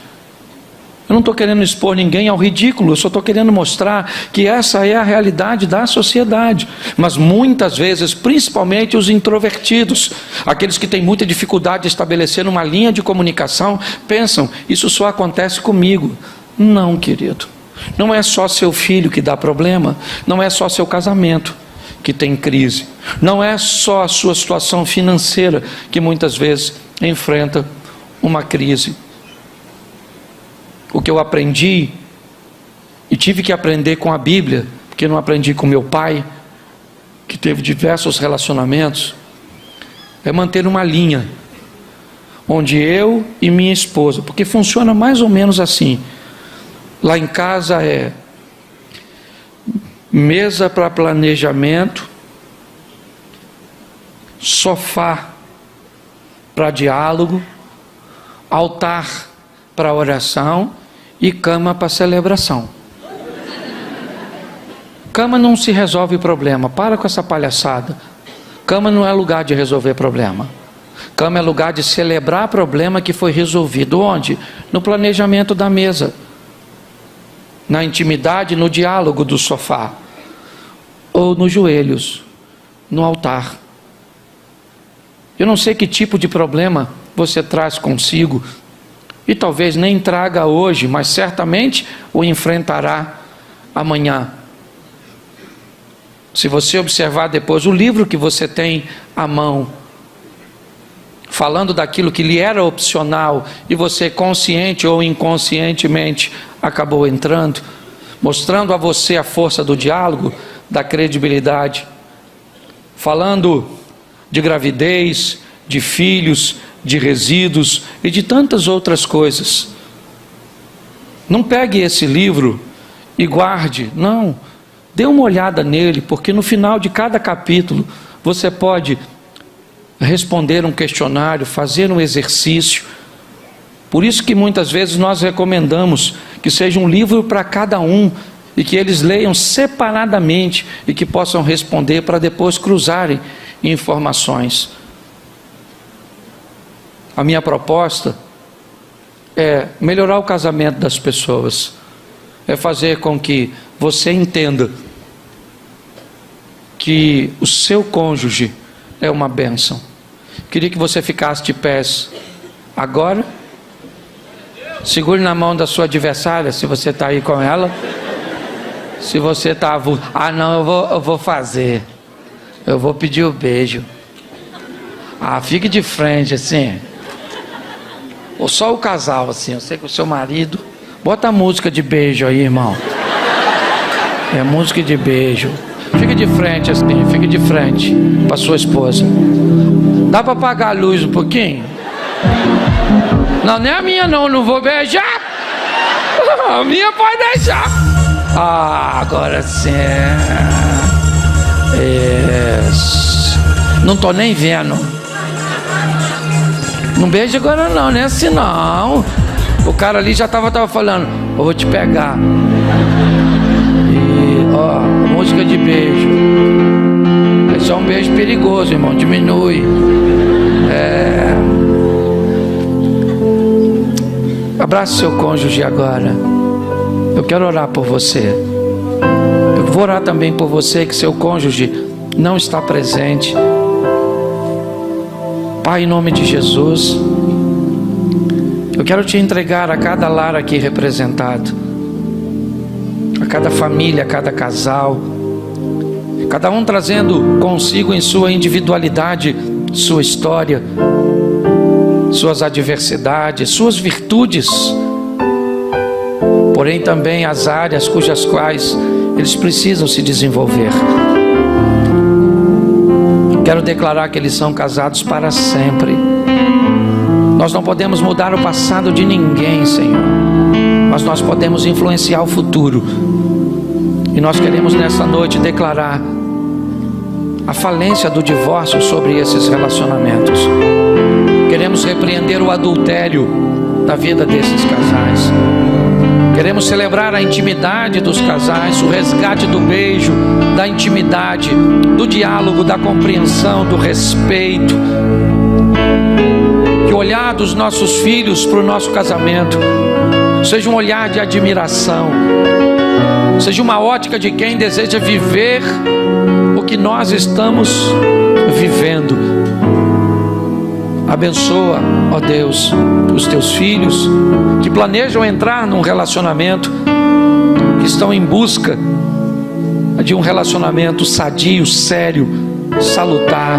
Eu não estou querendo expor ninguém ao ridículo, eu só estou querendo mostrar que essa é a realidade da sociedade. Mas muitas vezes, principalmente os introvertidos, aqueles que têm muita dificuldade de estabelecer uma linha de comunicação, pensam, isso só acontece comigo. Não, querido. Não é só seu filho que dá problema, não é só seu casamento que tem crise, não é só a sua situação financeira que muitas vezes enfrenta uma crise. O que eu aprendi, e tive que aprender com a Bíblia, porque não aprendi com meu pai, que teve diversos relacionamentos, é manter uma linha, onde eu e minha esposa, porque funciona mais ou menos assim, lá em casa é mesa para planejamento, sofá para diálogo, altar para oração e cama para celebração. Cama não se resolve problema, para com essa palhaçada. Cama não é lugar de resolver problema. Cama é lugar de celebrar problema que foi resolvido. Onde? No planejamento da mesa, na intimidade, no diálogo do sofá, ou nos joelhos, no altar. Eu não sei que tipo de problema você traz consigo, e talvez nem traga hoje, mas certamente o enfrentará amanhã. Se você observar depois o livro que você tem à mão, falando daquilo que lhe era opcional, e você consciente ou inconscientemente acabou entrando, mostrando a você a força do diálogo, da credibilidade, falando de gravidez, de filhos, de resíduos e de tantas outras coisas. Não pegue esse livro e guarde, não, dê uma olhada nele, porque no final de cada capítulo você pode responder um questionário, fazer um exercício. Por isso que muitas vezes nós recomendamos que seja um livro para cada um, e que eles leiam separadamente e que possam responder para depois cruzarem informações. A minha proposta é melhorar o casamento das pessoas, é fazer com que você entenda que o seu cônjuge é uma bênção. Queria que você ficasse de pés agora. Segure na mão da sua adversária, se você está aí com ela. Se você está... Ah, não, eu vou fazer. Eu vou pedir o beijo. Ah, fique de frente, assim. Ou só o casal, assim. Eu sei que o seu marido... Bota a música de beijo aí, irmão. É música de beijo. Fique de frente, assim. Fique de frente para sua esposa. Dá para apagar a luz um pouquinho? Não, nem a minha não vou beijar. A minha pode deixar. Ah, agora sim. Isso. Não tô nem vendo. Não beija agora não, nem assim não. O cara ali já tava falando, eu vou te pegar. E, ó, música de beijo. Esse é um beijo perigoso, irmão, diminui. Abrace seu cônjuge agora. Eu quero orar por você. Eu vou orar também por você que seu cônjuge não está presente. Pai, em nome de Jesus, eu quero te entregar a cada lar aqui representado, a cada família, a cada casal, cada um trazendo consigo em sua individualidade sua história, suas adversidades, suas virtudes, porém também as áreas cujas quais eles precisam se desenvolver. Quero declarar que eles são casados para sempre. Nós não podemos mudar o passado de ninguém, Senhor, mas nós podemos influenciar o futuro. E nós queremos nessa noite declarar a falência do divórcio sobre esses relacionamentos. Queremos repreender o adultério da vida desses casais. Queremos celebrar a intimidade dos casais, o resgate do beijo, da intimidade, do diálogo, da compreensão, do respeito. Que o olhar dos nossos filhos para o nosso casamento seja um olhar de admiração, seja uma ótica de quem deseja viver o que nós estamos vivendo. Abençoa, ó Deus, os teus filhos que planejam entrar num relacionamento, que estão em busca de um relacionamento sadio, sério, salutar.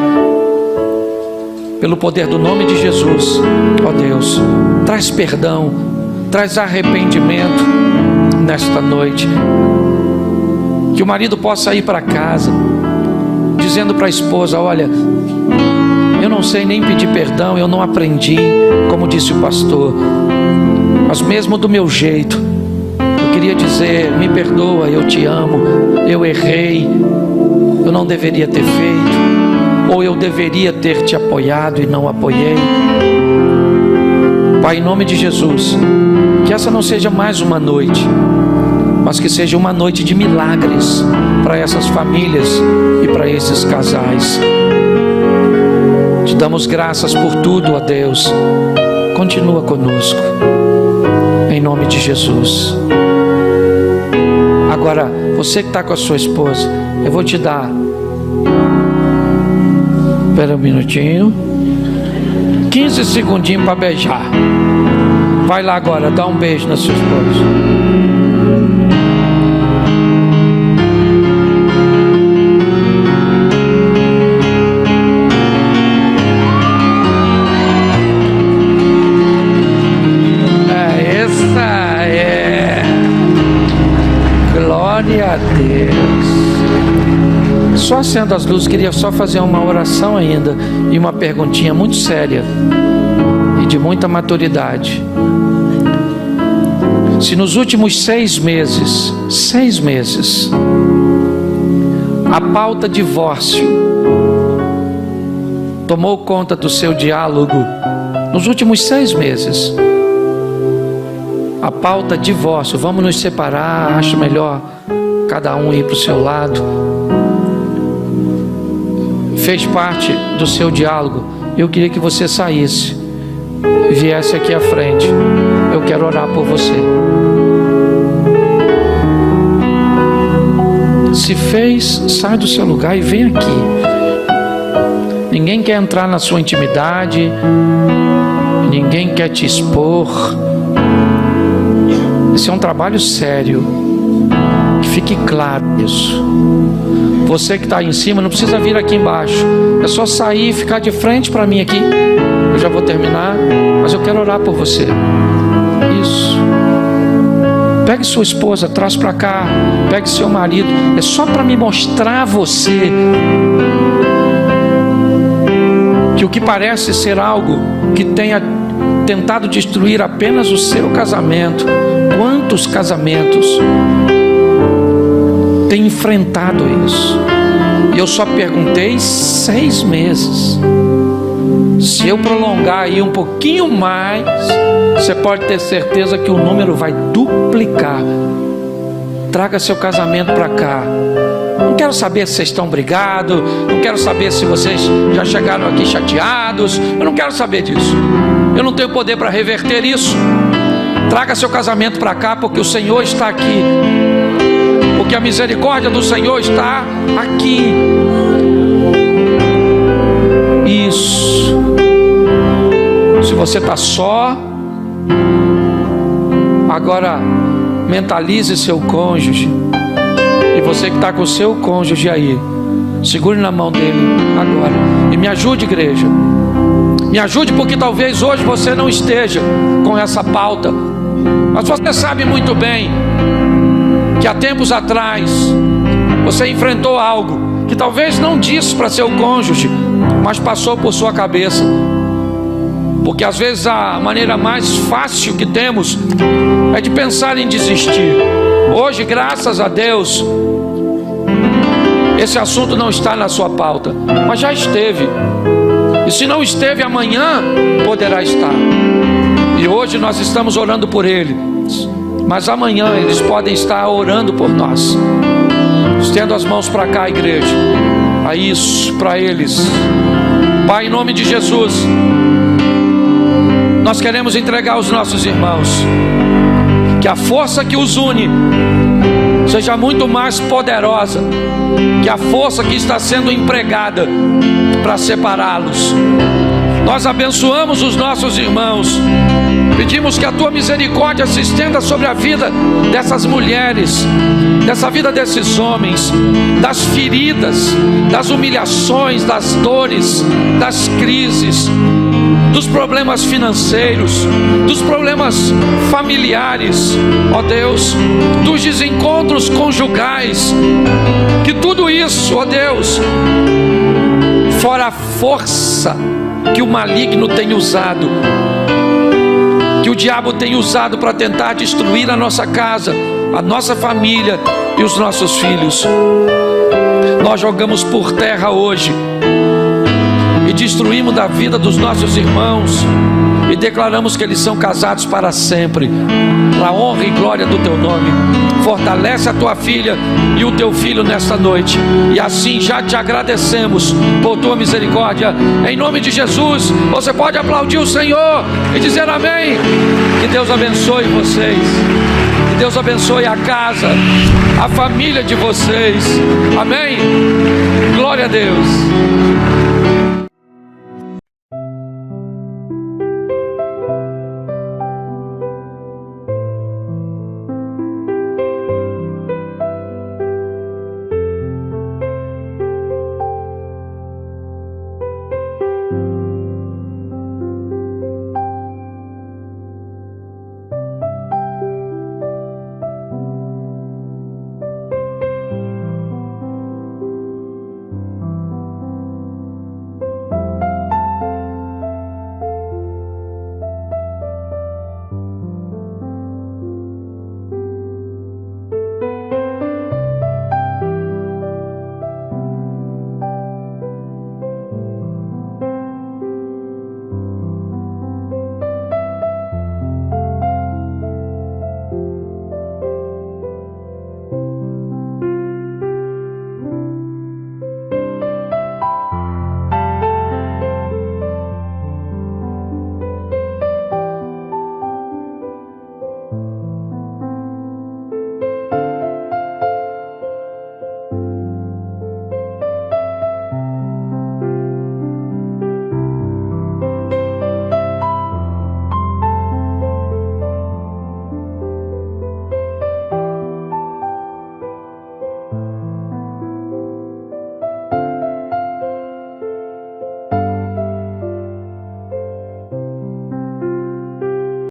Pelo poder do nome de Jesus, ó Deus, traz perdão, traz arrependimento nesta noite. Que o marido possa ir para casa dizendo para a esposa: olha, eu não sei nem pedir perdão, eu não aprendi, como disse o pastor, mas mesmo do meu jeito, eu queria dizer: me perdoa, eu te amo, eu errei, eu não deveria ter feito, ou eu deveria ter te apoiado e não apoiei. Pai, em nome de Jesus, que essa não seja mais uma noite, mas que seja uma noite de milagres para essas famílias e para esses casais. Te damos graças por tudo, ó Deus. Continua conosco, em nome de Jesus. Agora, você que está com a sua esposa, eu vou te dar, espera um minutinho, 15 segundinhos para beijar. Vai lá agora, dá um beijo na sua esposa. Glória a Deus. Só acendo as luzes, queria só fazer uma oração ainda e uma perguntinha muito séria e de muita maturidade. Se nos últimos 6 meses, a pauta divórcio tomou conta do seu diálogo, nos últimos 6 meses, a pauta divórcio, vamos nos separar, acho melhor cada um ir para o seu lado, fez parte do seu diálogo, eu queria que você saísse e viesse aqui à frente. eu quero orar por você. Se fez, sai do seu lugar e vem aqui. Ninguém quer entrar na sua intimidade, ninguém quer te expor. Esse é um trabalho sério, que fique claro isso. Você que está aí em cima não precisa vir aqui embaixo, é só sair e ficar de frente para mim aqui. Eu já vou terminar, mas eu quero orar por você. Isso. Pegue sua esposa, traz para cá. Pegue seu marido. É só para me mostrar a você que o que parece ser algo que tenha tentado destruir apenas o seu casamento. Quantos casamentos têm enfrentado isso? E eu só perguntei 6 meses. Se eu prolongar aí um pouquinho mais, você pode ter certeza que o número vai duplicar. Traga seu casamento para cá. Não quero saber se vocês estão brigados, não quero saber se vocês já chegaram aqui chateados, eu não quero saber disso. Eu não tenho poder para reverter isso. Traga seu casamento para cá, porque o Senhor está aqui, porque a misericórdia do Senhor está aqui. Isso. Se você está só, agora mentalize seu cônjuge. E você que está com o seu cônjuge aí, segure na mão dele agora. E me ajude, igreja. Me ajude, porque talvez hoje você não esteja com essa pauta, mas você sabe muito bem que há tempos atrás você enfrentou algo que talvez não disse para seu cônjuge, mas passou por sua cabeça. Porque às vezes a maneira mais fácil que temos é de pensar em desistir. Hoje, graças a Deus, esse assunto não está na sua pauta, mas já esteve. E se não esteve, amanhã poderá estar. E hoje nós estamos orando por eles, mas amanhã eles podem estar orando por nós. Estendo as mãos para cá, igreja. A isso, para eles. Pai, em nome de Jesus, nós queremos entregar aos nossos irmãos, que a força que os une seja muito mais poderosa que a força que está sendo empregada para separá-los. Nós abençoamos os nossos irmãos, pedimos que a tua misericórdia se estenda sobre a vida dessas mulheres, dessa vida desses homens, das feridas, das humilhações, das dores, das crises, dos problemas financeiros, dos problemas familiares, ó Deus, dos desencontros conjugais, que tudo isso, ó Deus, fora a força que o maligno tem usado, que o diabo tem usado para tentar destruir a nossa casa, a nossa família e os nossos filhos, nós jogamos por terra hoje e destruímos da vida dos nossos irmãos e declaramos que eles são casados para sempre, para a honra e glória do teu nome. Fortalece a tua filha e o teu filho nesta noite, e assim já te agradecemos por tua misericórdia, em nome de Jesus. Você pode aplaudir o Senhor e dizer amém. Que Deus abençoe vocês, que Deus abençoe a casa, a família de vocês, amém. Glória a Deus.